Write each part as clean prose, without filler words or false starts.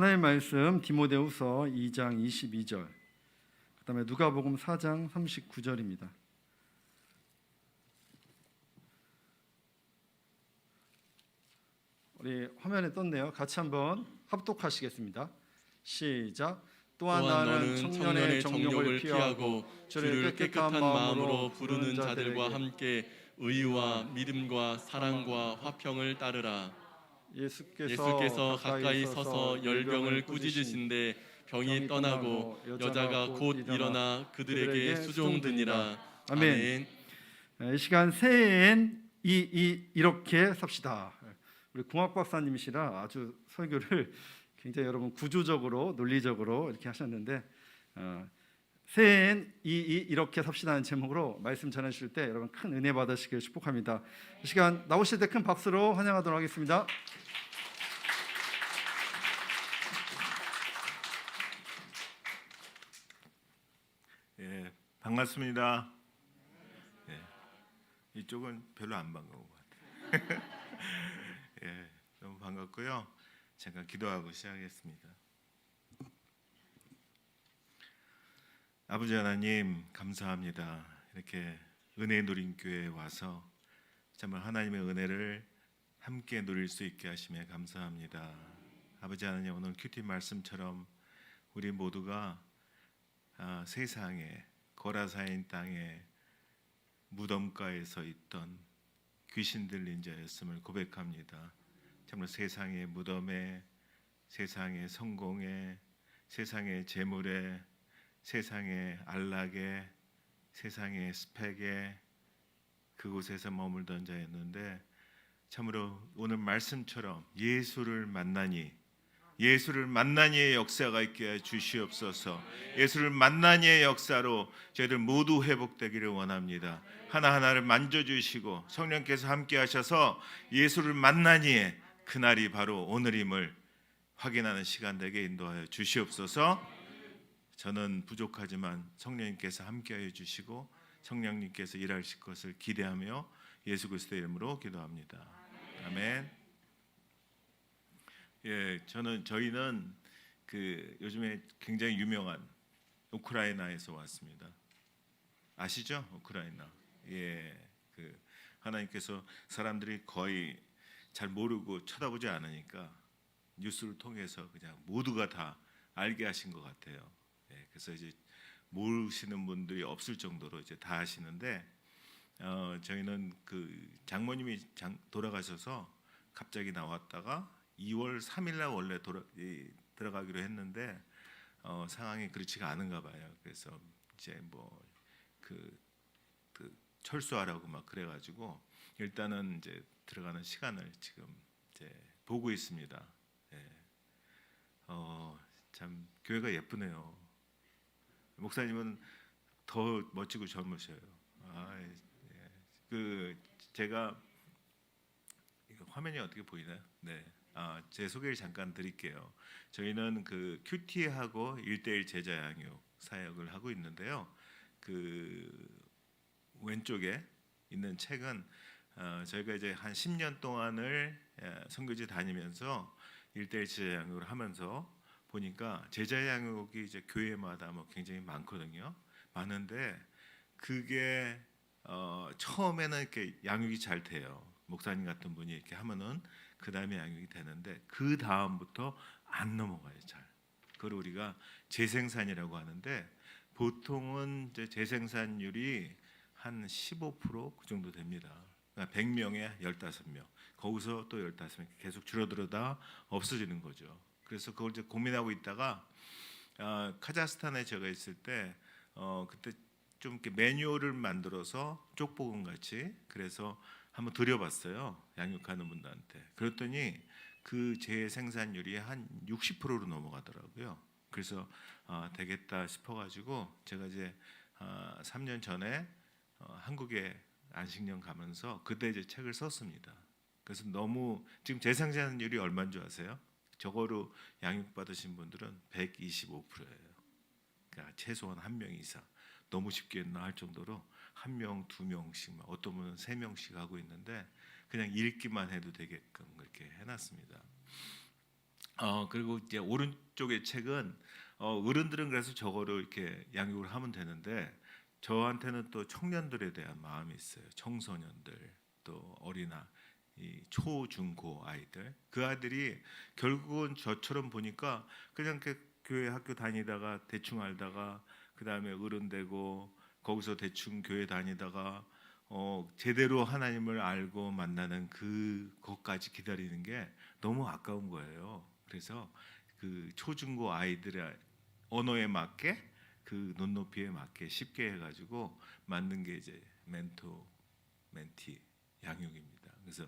하나님의 말씀 디모데후서 2장 22절, 그 다음에 누가복음 4장 39절입니다. 우리 화면에 떴네요. 같이 한번 합독하시겠습니다. 시작. 또한 나는 청년의 정욕을 피하고 주를 깨끗한 마음으로 부르는 자들과 함께 의와 믿음과 사랑과 화평을 따르라. 예수께서 가까이 서서 열병을 꾸짖으신데 병이 떠나고 여자가 곧 일어나 그들에게 수종드니라. 아멘. 이 시간 새해엔 이렇게 삽시다. 우리 공학 박사님이시라 아주 설교를 굉장히 여러분 구조적으로 논리적으로 이렇게 하셨는데, 새해엔 이렇게 삽시다는 제목으로 말씀 전해주실 때 여러분 큰 은혜 받으시길 축복합니다. 이 시간 나오실 때 큰 박수로 환영하도록 하겠습니다. 예, 반갑습니다. 예, 이쪽은 별로 안 반가운 것 같아요. 예, 너무 반갑고요. 잠깐 기도하고 시작하겠습니다. 아버지 하나님 감사합니다. 이렇게 은혜 누린 교회에 와서 정말 하나님의 은혜를 함께 누릴 수 있게 하심에 감사합니다. 아버지 하나님, 오늘 큐티 말씀처럼 우리 모두가 세상에 거라사인 땅에 무덤가에서 있던 귀신 들린 자였음을 고백합니다. 정말 세상의 무덤에, 세상의 성공에, 세상의 재물에, 세상의 안락에, 세상의 스펙에 그곳에서 머물던 자였는데, 참으로 오늘 말씀처럼 예수를 만나니의 역사가 있게 주시옵소서. 예수를 만나니의 역사로 저희들 모두 회복되기를 원합니다. 하나하나를 만져주시고 성령께서 함께 하셔서 예수를 만나니의 그날이 바로 오늘임을 확인하는 시간 되게 인도하여 주시옵소서. 저는 부족하지만 성령님께서 함께하여 주시고 성령님께서 일하실 것을 기대하며 예수 그리스도의 이름으로 기도합니다. 아멘. 예, 저희는 요즘에 굉장히 유명한 우크라이나에서 왔습니다. 아시죠? 우크라이나. 예, 하나님께서 사람들이 거의 잘 모르고 쳐다보지 않으니까 뉴스를 통해서 그냥 모두가 다 알게 하신 것 같아요. 예, 그래서 이제 모르시는 분들이 없을 정도로 이제 다 아시는데, 저희는 장모님이 돌아가셔서 갑자기 나왔다가 2월 3일 날 원래 들어가기로 했는데 상황이 그렇지가 않은가 봐요. 그래서 이제 철수하라고 막 그래가지고 일단은 이제 들어가는 시간을 지금 이제 보고 있습니다. 예. 참 교회가 예쁘네요. 목사님은 더 멋지고 젊으셔요. 예. 제가 화면이 어떻게 보이나요? 네. 제 소개를 잠깐 드릴게요. 저희는 큐티하고 1:1 제자 양육 사역을 하고 있는데요. 왼쪽에 있는 책은 저희가 이제 한 10년 동안을 선교지 다니면서 1:1 제자 양육을 하면서 보니까 제자 양육이 이제 교회마다 굉장히 많거든요. 많은데 그게 처음에는 이렇게 양육이 잘 돼요. 목사님 같은 분이 이렇게 하면은 그 다음에 양육이 되는데 그 다음부터 안 넘어가요, 잘. 그걸 우리가 재생산이라고 하는데, 보통은 이제 재생산율이 한 15%그 정도 됩니다. 그러니까 100명에 15명, 거기서 또 15명 계속 줄어들어다 없어지는 거죠. 그래서 그걸 이제 고민하고 있다가 카자흐스탄에 제가 있을 때 그때 좀 이렇게 매뉴얼을 만들어서 쪽복음 같이 그래서 한번 드려봤어요, 양육하는 분들한테. 그랬더니 그 재생산율이 한 60%로 넘어가더라고요. 그래서 되겠다 싶어가지고 제가 이제 3년 전에 한국에 안식년 가면서 그때 이제 책을 썼습니다. 그래서 너무 지금 재생산율이 얼마인 줄 아세요? 저거로 양육받으신 분들은 125%예요. 그러니까 최소한 한 명 이상. 너무 쉽게 했나 할 정도로 1명, 2명씩, 어떤 분은 3명씩 하고 있는데 그냥 읽기만 해도 되게끔 그렇게 해놨습니다. 그리고 이제 오른쪽의 책은 어른들은 그래서 저거를 이렇게 양육을 하면 되는데 저한테는 또 청년들에 대한 마음이 있어요. 청소년들 또 어린아 이 초, 중, 고 아이들 그 아이들이 결국은 저처럼 보니까 그냥 이렇게 교회 학교 다니다가 대충 알다가 그 다음에 어른 되고 거기서 대충 교회 다니다가 제대로 하나님을 알고 만나는 그것까지 기다리는 게 너무 아까운 거예요. 그래서 그 초중고 아이들의 언어에 맞게 그 눈높이에 맞게 쉽게 해가지고 만든 게 이제 멘토 멘티 양육입니다. 그래서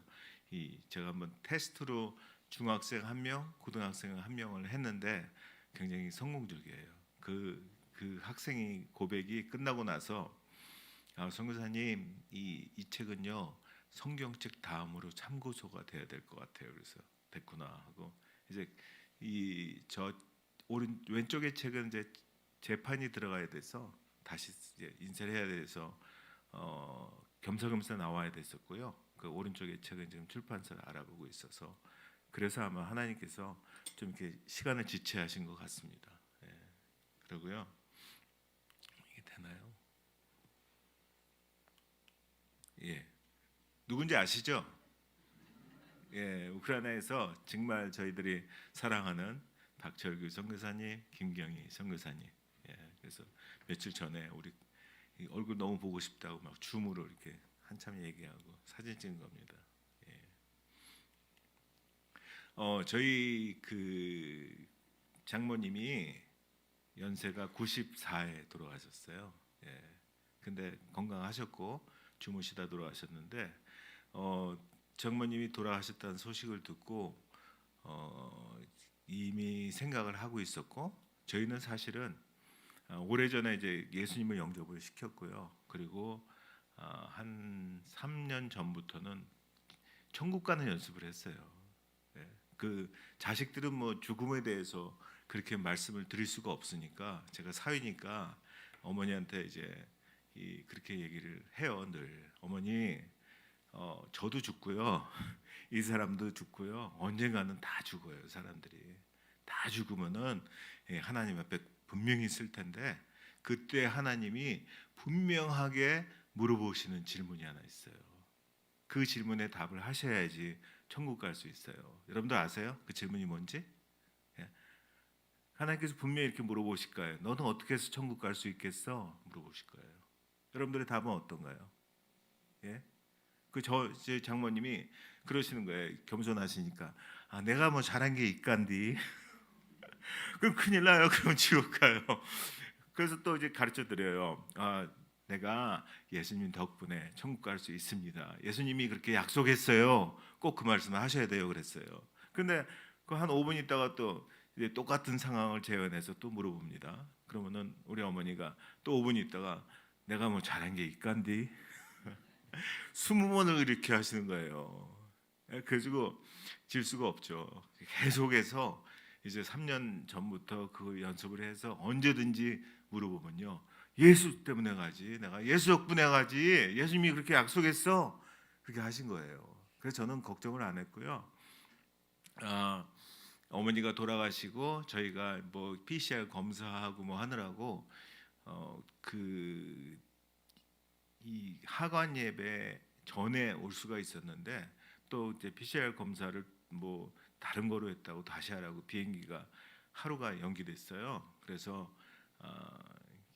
제가 한번 테스트로 중학생 1명, 고등학생 1명을 했는데 굉장히 성공적이에요. 그 학생이 고백이 끝나고 나서 선교사님 이 책은요 성경책 다음으로 참고서가 돼야 될 것 같아요. 그래서 됐구나 하고 이제 저 왼쪽의 책은 이제 재판이 들어가야 돼서 다시 이제 인쇄를 해야 돼서 겸사겸사 나와야 됐었고요. 그 오른쪽의 책은 지금 출판사를 알아보고 있어서 그래서 아마 하나님께서 좀 이렇게 시간을 지체하신 것 같습니다. 예. 그러고요. 이게 되나요? 예. 누군지 아시죠? 예, 우크라이나에서 정말 저희들이 사랑하는 박철규 선교사님, 김경희 선교사님. 예, 그래서 며칠 전에 우리 얼굴 너무 보고 싶다고 막 줌으로 이렇게 한참 얘기하고 사진 찍은 겁니다. 예. 저희 그 장모님이 연세가 94에 돌아가셨어요. 예. 근데 건강하셨고 주무시다 돌아가셨는데 장모님이 돌아가셨다는 소식을 듣고 이미 생각을 하고 있었고 저희는 사실은 오래전에 이제 예수님을 영접을 시켰고요. 그리고 한 3년 전부터는 천국 가는 연습을 했어요. 예. 그 자식들은 뭐 죽음에 대해서 그렇게 말씀을 드릴 수가 없으니까 제가 사위니까 어머니한테 이제 그렇게 얘기를 해요. 늘 어머니 저도 죽고요. 이 사람도 죽고요. 언젠가는 다 죽어요. 사람들이 다 죽으면은 하나님 앞에 분명히 있을 텐데 그때 하나님이 분명하게 물어보시는 질문이 하나 있어요. 그 질문에 답을 하셔야지 천국 갈 수 있어요. 여러분들 아세요? 그 질문이 뭔지? 예. 하나님께서 분명히 이렇게 물어보실 거예요. 너는 어떻게 해서 천국 갈 수 있겠어? 물어보실 거예요. 여러분들의 답은 어떤가요? 예? 제 장모님이 그러시는 거예요. 겸손하시니까 내가 뭐 잘한 게 있간디 그럼 큰일 나요. 그럼 지옥 가요. 그래서 또 이제 가르쳐 드려요. 내가 예수님 덕분에 천국 갈 수 있습니다. 예수님이 그렇게 약속했어요. 꼭 그 말씀을 하셔야 돼요. 그랬어요. 근데 그 한 5분 있다가 또 이제 똑같은 상황을 재현해서 또 물어봅니다. 그러면은 우리 어머니가 또 5분 있다가 내가 뭐 잘한 게 있간디 20번을 이렇게 하시는 거예요. 그래가지고 질 수가 없죠. 계속해서 이제 3년 전부터 그 연습을 해서 언제든지 물어보면요. 예수 때문에 가지. 내가 예수 덕분에 가지. 예수님이 그렇게 약속했어. 그렇게 하신 거예요. 그래서 저는 걱정을 안 했고요. 어머니가 돌아가시고 저희가 뭐 PCR 검사하고 뭐 하느라고 이 하관 예배 전에 올 수가 있었는데 또 이제 PCR 검사를 뭐 다른 거로 했다고 다시 하라고 비행기가 하루가 연기됐어요. 그래서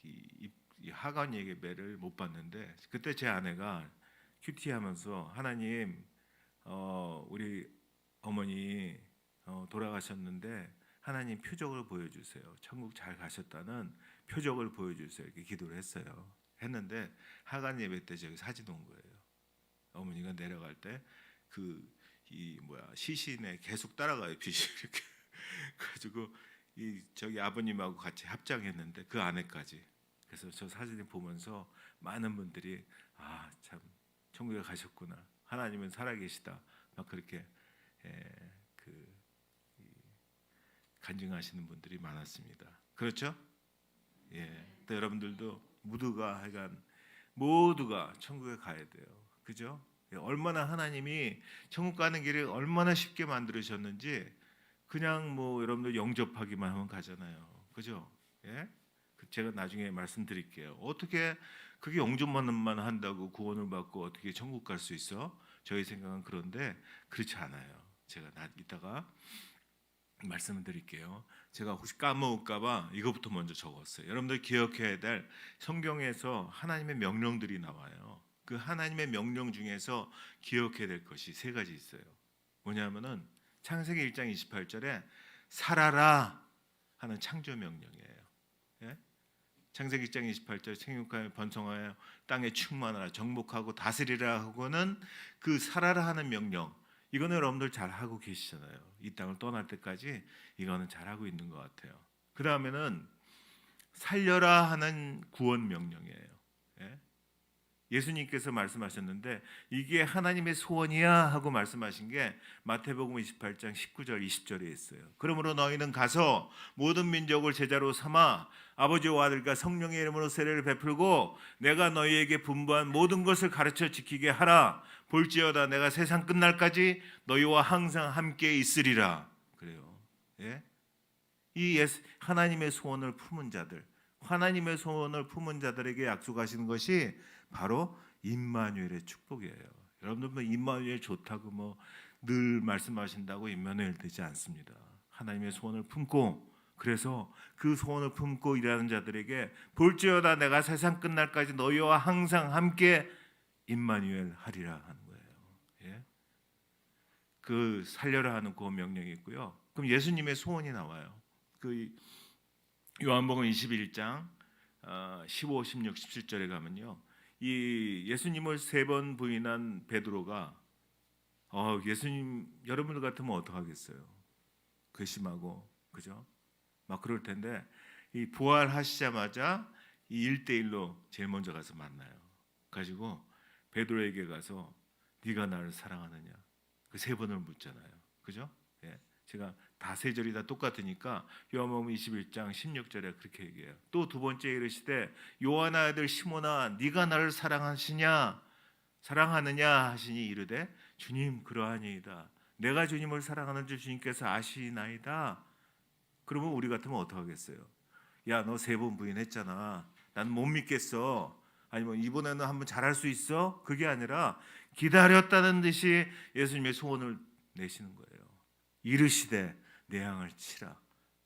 이 하관 예배를 못 봤는데 그때 제 아내가 큐티하면서 하나님 우리 어머니 돌아가셨는데 하나님 표적을 보여주세요. 천국 잘 가셨다는 표적을 보여주세요. 이렇게 기도를 했어요. 했는데 하간 예배 때 저기 사진 온 거예요. 어머니가 내려갈 때 시신에 계속 따라가요. 빛이 이렇게 가지고 저기 아버님하고 같이 합장했는데 그 안에까지. 그래서 저 사진을 보면서 많은 분들이 참 천국에 가셨구나. 하나님은 살아계시다. 막 그렇게 간증하시는 분들이 많았습니다. 그렇죠? 예. 또 여러분들도 모두가 천국에 가야 돼요. 그죠? 얼마나 하나님이 천국 가는 길을 얼마나 쉽게 만들으셨는지 그냥 뭐 여러분들 영접하기만 하면 가잖아요. 그죠? 예? 제가 나중에 말씀드릴게요. 어떻게 그게 영접만 한다고 구원을 받고 어떻게 천국 갈 수 있어? 저희 생각은 그런데 그렇지 않아요. 제가 이따가 말씀을 드릴게요. 제가 혹시 까먹을까봐 이것부터 먼저 적었어요. 여러분들 기억해야 될 성경에서 하나님의 명령들이 나와요. 그 하나님의 명령 중에서 기억해야 될 것이 세 가지 있어요. 뭐냐면은 창세기 1장 28절에 살아라 하는 창조 명령이에요. 예? 창세기 1장 28절 생육하여 번성하여 땅에 충만하라 정복하고 다스리라 하고는 그 살아라 하는 명령, 이거는 여러분들 잘 하고 계시잖아요. 이 땅을 떠날 때까지 이거는 잘 하고 있는 것 같아요. 그 다음에는 살려라 하는 구원 명령이에요. 예? 예수님께서 말씀하셨는데 이게 하나님의 소원이야 하고 말씀하신 게 마태복음 28장 19절 20절에 있어요. 그러므로 너희는 가서 모든 민족을 제자로 삼아 아버지와 아들과 성령의 이름으로 세례를 베풀고 내가 너희에게 분부한 모든 것을 가르쳐 지키게 하라. 볼지어다 내가 세상 끝날까지 너희와 항상 함께 있으리라. 그래요. 예? 이 하나님의 소원을 품은 자들, 하나님의 소원을 품은 자들에게 약속하시는 것이 바로 임마누엘의 축복이에요. 여러분들 뭐 임마누엘 좋다고 뭐 늘 말씀하신다고 임마누엘 되지 않습니다. 하나님의 소원을 품고, 그래서 그 소원을 품고 일하는 자들에게 볼지어다 내가 세상 끝날까지 너희와 항상 함께 임마누엘 하리라 하는 거예요. 예? 그 살려라 하는 그 명령이 있고요. 그럼 예수님의 소원이 나와요. 그 요한복음 21장 15, 16, 17절에 가면요. 이 예수님을 3번 부인한 베드로가 예수님 여러분들 같으면 어떡하겠어요? 괘씸하고 그죠? 막 그럴 텐데 이 부활하시자마자 이 1대1로 제일 먼저 가서 만나요. 가지고 베드로에게 가서 네가 나를 사랑하느냐? 그 3번을 묻잖아요. 그죠? 예. 제가 다 3절이 다 똑같으니까 요한복음 21장 16절에 그렇게 얘기해요. 또 두 번째 이르시되 요한의 아들 시몬아 네가 나를 사랑하느냐 하시니 이르되 주님 그러하니이다. 내가 주님을 사랑하는 줄 주님께서 아시나이다. 그러면 우리 같으면 어떡하겠어요? 야 너 3번 부인했잖아. 난 못 믿겠어. 아니면 이번에는 한번 잘할 수 있어? 그게 아니라 기다렸다는 듯이 예수님의 소원을 내시는 거예요. 이르시되 내 양을 치라.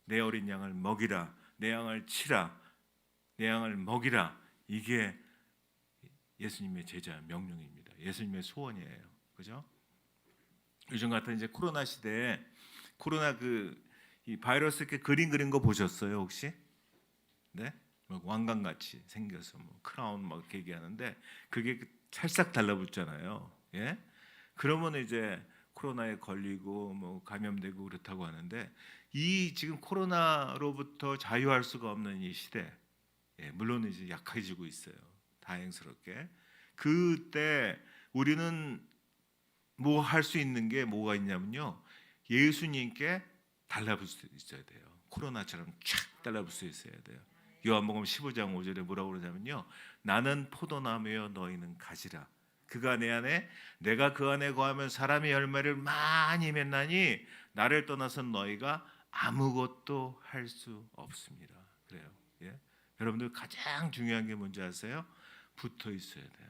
내 어린 양을 먹이라. 내 양을 치라. 내 양을 먹이라. 이게 예수님의 제자 명령입니다. 예수님의 소원이에요. 그죠? 요즘 같은 이제 코로나 시대에 코로나 이 바이러스 이렇게 그린 거 보셨어요, 혹시? 네? 막 왕관같이 생겨서 뭐 크라운 막 이렇게 얘기하는데 그게 찰싹 달라붙잖아요. 예? 그러면 이제 코로나에 걸리고 뭐 감염되고 그렇다고 하는데 이 지금 코로나로부터 자유할 수가 없는 이 시대, 물론 이제 약해지고 있어요. 다행스럽게. 그때 우리는 뭐 할 수 있는 게 뭐가 있냐면요. 예수님께 달라붙을 수 있어야 돼요. 코로나처럼 촥 달라붙을 수 있어야 돼요. 요한복음 15장 5절에 뭐라고 그러냐면요. 나는 포도나무여 너희는 가지라. 그가 내 안에 내가 그 안에 거하면 사람의 열매를 많이 맺나니 나를 떠나선 너희가 아무것도 할 수 없습니다. 그래요. 예? 여러분들 가장 중요한 게 뭔지 아세요? 붙어 있어야 돼요.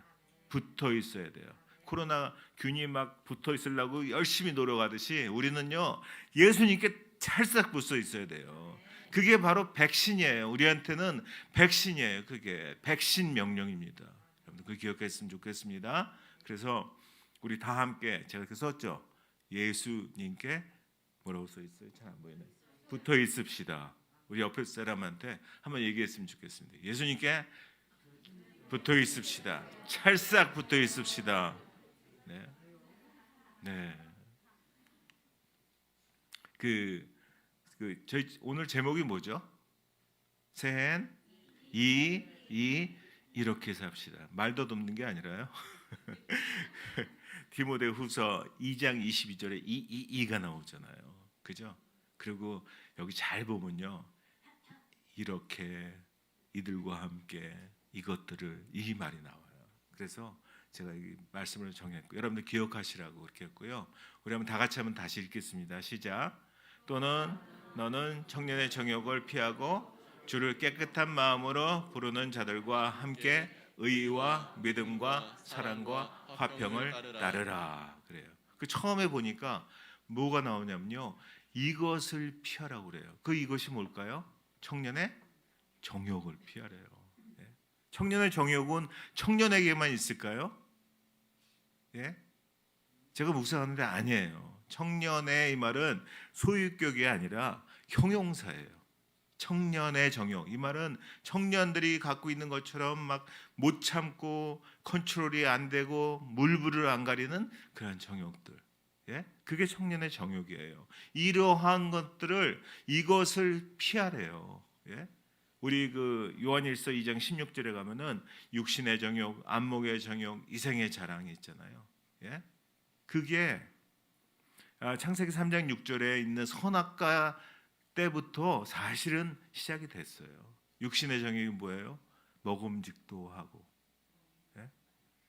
붙어 있어야 돼요. 코로나 균이 막 붙어 있으려고 열심히 노력하듯이 우리는요 예수님께 찰싹 붙어 있어야 돼요. 그게 바로 백신이에요. 우리한테는 백신이에요. 그게 백신 명령입니다. 여러분들 그 기억했으면 좋겠습니다. 그래서 우리 다 함께 제가 이렇게 썼죠. 예수님께 뭐라고 써 있어요? 잘 안 보이네. 붙어 있읍시다. 우리 옆에 사람한테 한번 얘기했으면 좋겠습니다. 예수님께 붙어 있읍시다. 찰싹 붙어 있읍시다. 네. 네. 저희 오늘 제목이 뭐죠? 새해엔 이렇게 삽시다. 말도 돕는 게 아니라요. 디모데후서 2장 22절에 이가 나오잖아요. 그죠? 그리고 여기 잘 보면요. 이렇게 이들과 함께 이것들을 이 말이 나와요. 그래서 제가 이 말씀을 정했고 여러분들 기억하시라고 그렇게 했고요. 우리 한번 다 같이 한번 다시 읽겠습니다. 시작. 또는 너는 청년의 정욕을 피하고 주를 깨끗한 마음으로 부르는 자들과 함께 의와 믿음과 사랑과 화평을 따르라. 그래요. 그 처음에 보니까 뭐가 나오냐면요, 이것을 피하라고 그래요. 그 이것이 뭘까요? 청년의 정욕을 피하래요. 예? 청년의 정욕은 청년에게만 있을까요? 예? 제가 묵상하는데 아니에요. 청년의 이 말은 소유격이 아니라 형용사예요. 청년의 정욕, 이 말은 청년들이 갖고 있는 것처럼 막 못 참고 컨트롤이 안 되고 물불을 안 가리는 그런 정욕들, 예? 그게 청년의 정욕이에요. 이러한 것들을, 이것을 피하래요. 예? 우리 그 요한일서 2장 16절에 가면은 육신의 정욕, 안목의 정욕, 이생의 자랑이 있잖아요. 예? 그게 창세기 3장 6절에 있는 선악과 때부터 사실은 시작이 됐어요. 육신의 정욕이 뭐예요? 먹음직도 하고, 예?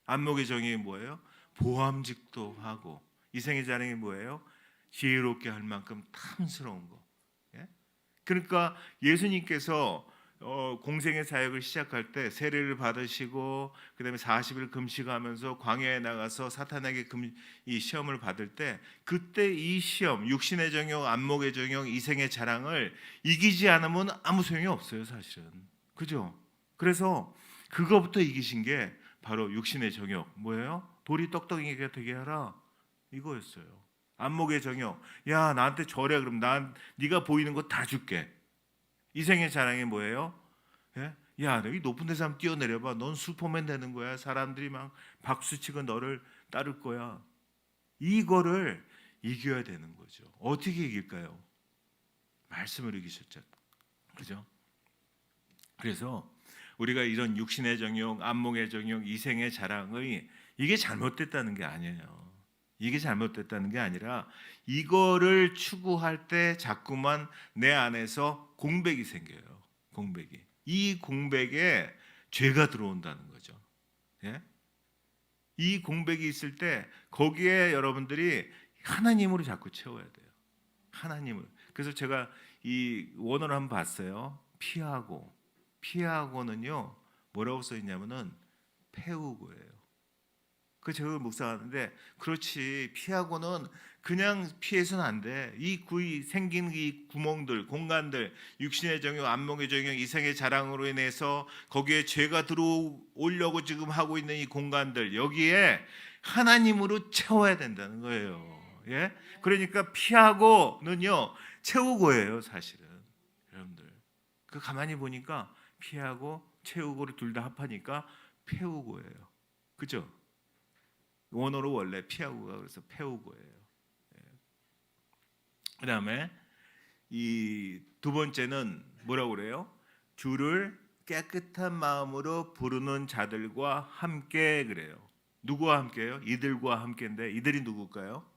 안목의 정욕이 뭐예요? 보암직도 하고, 이생의 자랑이 뭐예요? 지혜롭게 할 만큼 탐스러운 거. 예? 그러니까 예수님께서 공생의 사역을 시작할 때 세례를 받으시고 그다음에 40일 금식하면서 광야에 나가서 사탄에게 이 시험을 받을 때, 그때 이 시험, 육신의 정욕, 안목의 정욕, 이생의 자랑을 이기지 않으면 아무 소용이 없어요, 사실은. 그죠? 그래서 그거부터 이기신 게 바로 육신의 정욕. 뭐예요? 돌이 떡덩이가 되게 하라, 이거였어요. 안목의 정욕, 야 나한테 절해, 그럼 난 네가 보이는 거 다 줄게. 이생의 자랑이 뭐예요? 예? 야, 이 높은 데서 한번 뛰어내려봐. 넌 슈퍼맨 되는 거야. 사람들이 막 박수치고 너를 따를 거야. 이거를 이겨야 되는 거죠. 어떻게 이길까요? 말씀을 이기셨죠. 그죠? 그래서 우리가 이런 육신의 정욕, 안목의 정욕, 이생의 자랑의 이게 잘못됐다는 게 아니에요. 이게 잘못됐다는 게 아니라 이거를 추구할 때 자꾸만 내 안에서 공백이 생겨요. 공백이. 이 공백에 죄가 들어온다는 거죠. 예? 이 공백이 있을 때 거기에 여러분들이 하나님으로 자꾸 채워야 돼요. 하나님을. 그래서 제가 이 원어를 한번 봤어요. 피하고는요 뭐라고 써 있냐면은 패우고예요. 그 제가 묵상하는데, 그렇지, 피하고는 그냥 피해서는 안 돼. 이 생긴 이 구멍들, 공간들, 육신의 정욕, 안목의 정욕, 이생의 자랑으로 인해서 거기에 죄가 들어오려고 지금 하고 있는 이 공간들, 여기에 하나님으로 채워야 된다는 거예요. 예? 그러니까 피하고는요 채우고예요, 사실은. 여러분들, 그 가만히 보니까 피하고 채우고를 둘 다 합하니까 패우고예요. 그죠? 원어로 원래 피하고가 그래서 패우고예요. 그다음에 이 두 번째는 뭐라고 그래요? 주를 깨끗한 마음으로 부르는 자들과 함께 그래요. 누구와 함께요? 이들과 함께인데 이들이 누굴까요?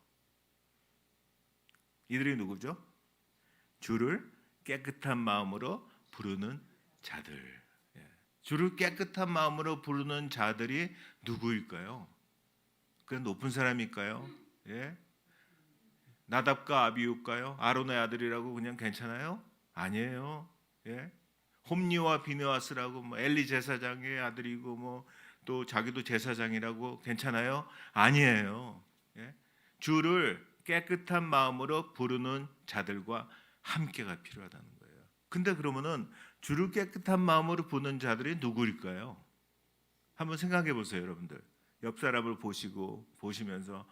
이들이 누구죠? 주를 깨끗한 마음으로 부르는 자들. 주를 깨끗한 마음으로 부르는 자들이 누구일까요? 그 높은 사람일까요? 예? 나답과 아비후일까요? 아론의 아들이라고 그냥 괜찮아요? 아니에요. 예? 홈리와 비느하스라고 뭐 엘리 제사장의 아들이고 뭐 또 자기도 제사장이라고 괜찮아요? 아니에요. 예? 주를 깨끗한 마음으로 부르는 자들과 함께가 필요하다는 거예요. 근데 그러면은 주를 깨끗한 마음으로 부르는 자들이 누구일까요? 한번 생각해 보세요, 여러분들. 옆 사람을 보시면서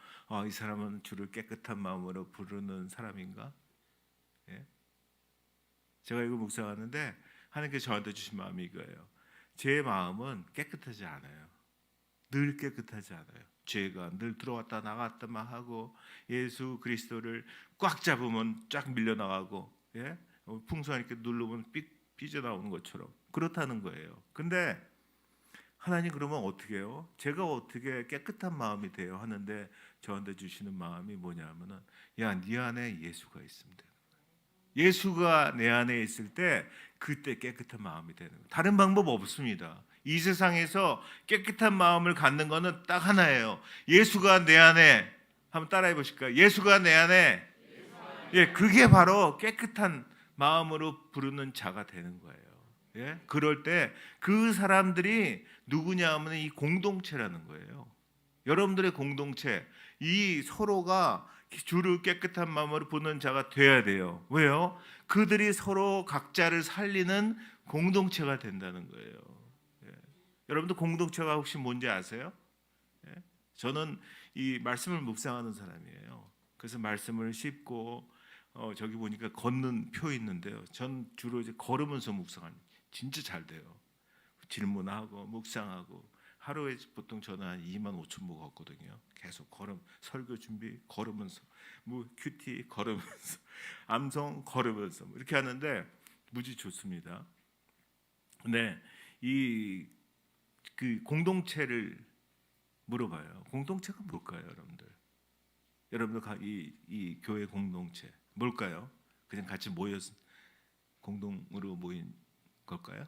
이 사람은 주를 깨끗한 마음으로 부르는 사람인가? 예? 제가 이거 묵상하는데 하나님께서 저한테 주신 마음이 이거예요. 제 마음은 깨끗하지 않아요. 늘 깨끗하지 않아요. 죄가 늘 들어왔다 나갔다만 하고 예수 그리스도를 꽉 잡으면 쫙 밀려나가고, 예? 풍선 이렇게 누르면 삐져나오는 것처럼 그렇다는 거예요. 근데 하나님 그러면 어떻게 해요? 제가 어떻게 깨끗한 마음이 돼요? 하는데 저한테 주시는 마음이 뭐냐면은, 야, 네 안에 예수가 있으면 돼. 예수가 내 안에 있을 때 그때 깨끗한 마음이 되는 거예요. 다른 방법 없습니다. 이 세상에서 깨끗한 마음을 갖는 거는 딱 하나예요. 예수가 내 안에, 한번 따라해 보실까요? 예수가 내 안에 예, 그게 바로 깨끗한 마음으로 부르는 자가 되는 거예요. 예, 그럴 때 그 사람들이 누구냐 하면 이 공동체라는 거예요. 여러분들의 공동체, 이 서로가 주를 깨끗한 마음으로 부르는 자가 돼야 돼요. 왜요? 그들이 서로 각자를 살리는 공동체가 된다는 거예요. 예. 여러분들 공동체가 혹시 뭔지 아세요? 예? 저는 이 말씀을 묵상하는 사람이에요. 그래서 말씀을 씹고 저기 보니까 걷는 표 있는데요. 전 주로 이제 걸으면서 묵상합니다. 진짜 잘 돼요. 질문하고 묵상하고 하루에 보통 저는 한 25,000보 걷거든요. 계속 설교 준비 걸으면서 뭐 큐티 걸으면서 암송 걸으면서 뭐 이렇게 하는데 무지 좋습니다. 근데 이 그 공동체를 물어봐요. 공동체가 뭘까요, 여러분들? 여러분들 이 교회 공동체 뭘까요? 그냥 같이 모여서 공동으로 모인 걸까요?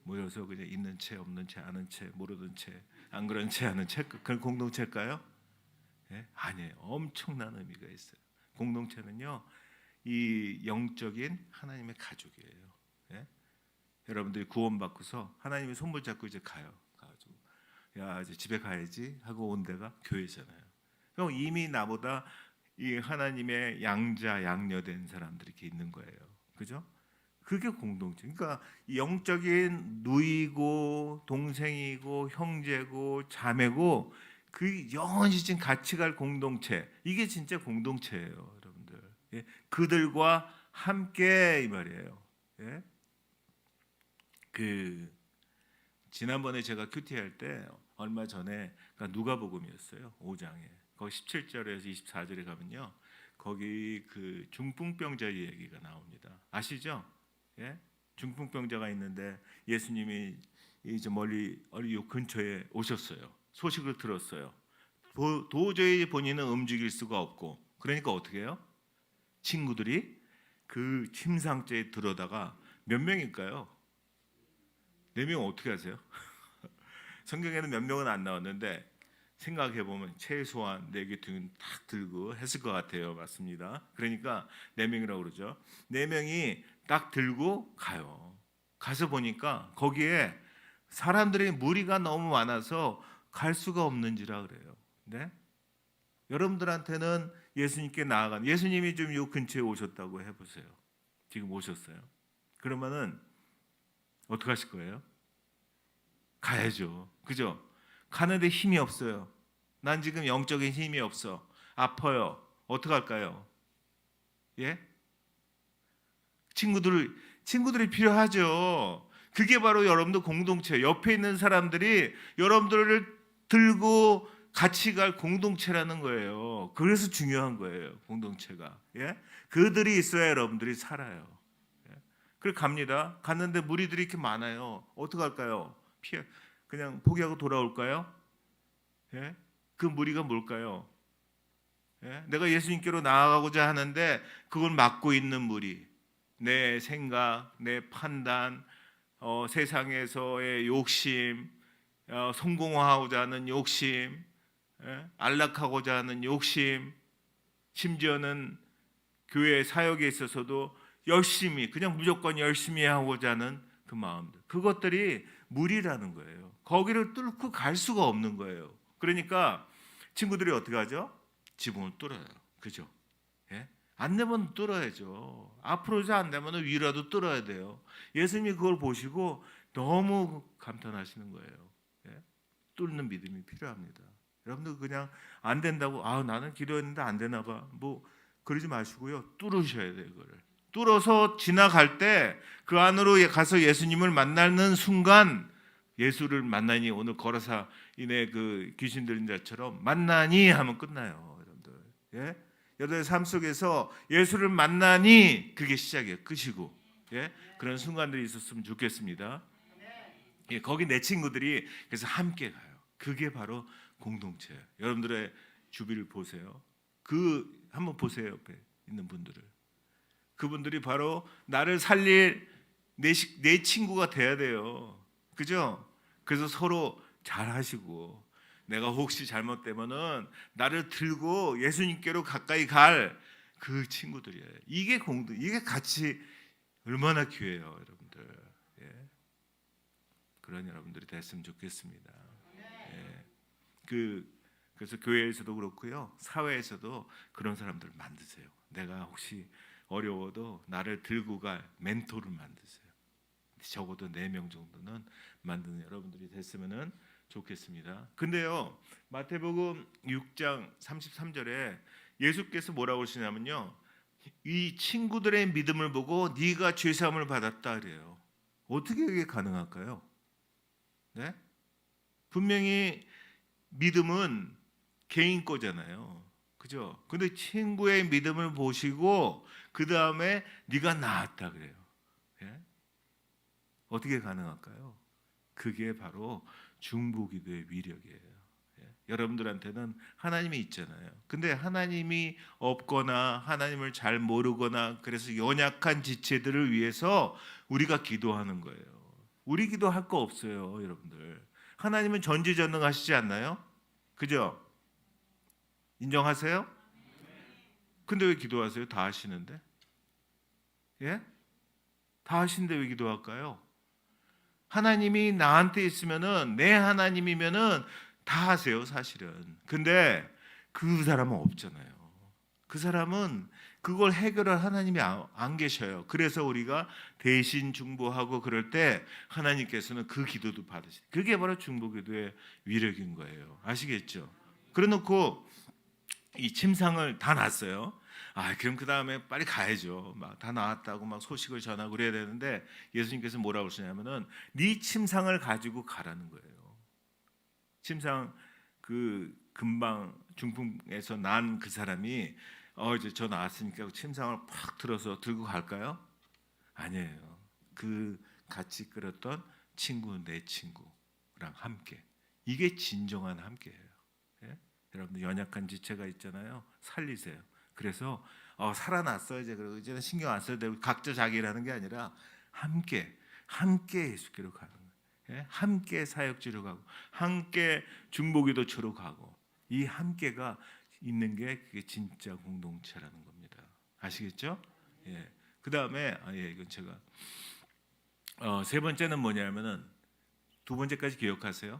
모여서 그냥 있는 채 없는 채 아는 채 모르는 채 안 그런 채 아는 채 그런 공동체일까요? 예? 아니에요. 엄청난 의미가 있어요. 공동체는요, 이 영적인 하나님의 가족이에요. 예? 여러분들이 구원받고서 하나님의 손을 잡고 이제 가가지고 야 이제 집에 가야지 하고 온 데가 교회잖아요. 그럼 이미 나보다 이 하나님의 양자 양녀된 사람들이 이렇게 있는 거예요. 그죠? 그게 공동체. 그러니까 영적인 누이고 동생이고 형제고 자매고 그 영원히 지금 같이 갈 공동체. 이게 진짜 공동체예요, 여러분들. 예? 그들과 함께 이 말이에요. 예? 그 지난번에 제가 큐티할 때 얼마 전에 그러니까 누가복음이었어요. 5장에. 거기 17절에서 24절에 가면요. 거기 그 중풍병자의 얘기가 나옵니다. 아시죠? 예? 중풍병자가 있는데 예수님이 이제 멀리 요 근처에 오셨어요. 소식을 들었어요. 도저히 본인은 움직일 수가 없고 그러니까 어떻게 해요? 친구들이 그 침상째에 들어다가 몇 명일까요? 4명 어떻게 하세요? 성경에는 몇 명은 안 나왔는데 생각해 보면 최소한 4개 등은 딱 들고 했을 것 같아요. 맞습니다. 그러니까 4명이라고 그러죠. 4명이 딱 들고 가요. 가서 보니까 거기에 사람들의 무리가 너무 많아서 갈 수가 없는지라 그래요. 네? 여러분들한테는 예수님께 나아간 예수님이 좀 요 근처에 오셨다고 해보세요. 지금 오셨어요. 그러면은 어떻게 하실 거예요? 가야죠. 그죠? 가는데 힘이 없어요. 난 지금 영적인 힘이 없어. 아파요. 어떻게 할까요? 예? 친구들이 필요하죠. 그게 바로 여러분들 공동체. 옆에 있는 사람들이 여러분들을 들고 같이 갈 공동체라는 거예요. 그래서 중요한 거예요. 공동체가. 예? 그들이 있어야 여러분들이 살아요. 예? 그래 갑니다. 갔는데 무리들이 이렇게 많아요. 어떻게 할까요? 그냥 포기하고 돌아올까요? 예? 그 무리가 뭘까요? 예? 내가 예수님께로 나아가고자 하는데 그걸 막고 있는 무리. 내 생각, 내 판단, 세상에서의 욕심, 성공하고자 하는 욕심, 예? 안락하고자 하는 욕심, 심지어는 교회 사역에 있어서도 열심히 그냥 무조건 열심히 하고자 하는 그 마음들. 그것들이 무리라는 거예요. 거기를 뚫고 갈 수가 없는 거예요. 그러니까 친구들이 어떻게 하죠? 지붕을 뚫어요. 그죠? 예? 안 되면 뚫어야죠. 앞으로 안 되면 위라도 뚫어야 돼요. 예수님이 그걸 보시고 너무 감탄하시는 거예요. 예? 뚫는 믿음이 필요합니다. 여러분들 그냥 안 된다고 나는 기도했는데 안 되나 봐. 뭐 그러지 마시고요. 뚫으셔야 돼요. 그거를. 뚫어서 지나갈 때 그 안으로 가서 예수님을 만나는 순간 예수를 만나니 오늘 거라사 인의 그 귀신 들린 자처럼 만나니 하면 끝나요, 여러분들. 예? 여러분의 삶 속에서 예수를 만나니 그게 시작이에요. 끝이고. 예? 그런 순간들이 있었으면 좋겠습니다. 예, 거기 내 친구들이 그래서 함께 가요. 그게 바로 공동체예요. 여러분들의 주비를 보세요. 한번 보세요. 옆에 있는 분들을. 그분들이 바로 나를 살릴 내 친구가 돼야 돼요. 그죠? 그래서 서로 잘하시고 내가 혹시 잘못되면은 나를 들고 예수님께로 가까이 갈 그 친구들이에요. 이게 이게 같이 얼마나 귀해요, 여러분들. 예. 그런 여러분들이 됐으면 좋겠습니다. 예. 그래서 교회에서도 그렇고요, 사회에서도 그런 사람들을 만드세요. 내가 혹시 어려워도 나를 들고 갈 멘토를 만드세요. 적어도 4명 정도는 만드는 여러분들이 됐으면 좋겠습니다. 근데요, 마태복음 6장 33절에 예수께서 뭐라고 하시냐면요, 이 친구들의 믿음을 보고 네가 죄사함을 받았다 그래요. 어떻게 이게 가능할까요? 네? 분명히 믿음은 개인 거잖아요. 그죠? 근데 친구의 믿음을 보시고 그 다음에 네가 나았다 그래요. 예? 어떻게 가능할까요? 그게 바로 중보기도의 위력이에요. 예? 여러분들한테는 하나님이 있잖아요. 근데 하나님이 없거나 하나님을 잘 모르거나 그래서 연약한 지체들을 위해서 우리가 기도하는 거예요. 우리 기도할 거 없어요, 여러분들. 하나님은 전지전능하시지 않나요? 그죠? 인정하세요? 근데 왜 기도하세요? 다 하시는데? 예? 다 하시는데 왜 기도할까요? 하나님이 나한테 있으면은, 내 하나님이면은 다 하세요, 사실은. 근데 그 사람은 없잖아요. 그 사람은 그걸 해결할 하나님이 안 계셔요. 그래서 우리가 대신 중보하고 그럴 때 하나님께서는 그 기도도 받으시죠. 그게 바로 중보기도의 위력인 거예요. 아시겠죠? 그래놓고 이 침상을 다 놨어요. 그럼 그 다음에 빨리 가야죠. 막 다 나왔다고 막 소식을 전하고 그래야 되는데 예수님께서 뭐라고 하시냐면은 네 침상을 가지고 가라는 거예요. 침상 그 금방 중풍에서 난 그 사람이 이제 저 나왔으니까 침상을 팍 들어서 들고 갈까요? 아니에요. 그 같이 끌었던 친구, 내 친구랑 함께. 이게 진정한 함께예요. 예? 여러분들 연약한 지체가 있잖아요. 살리세요. 그래서 살아났어요. 그리고 이제는 신경 안 써도 되고 각자 자기 일하는 게 아니라 함께 예수께로 가는 거예요. 예? 함께 사역지로 가고 함께 중보기도처로 가고 이 함께가 있는 게 그게 진짜 공동체라는 겁니다. 아시겠죠? 예. 그 다음에 이건 제가 세 번째는 뭐냐면은 두 번째까지 기억하세요.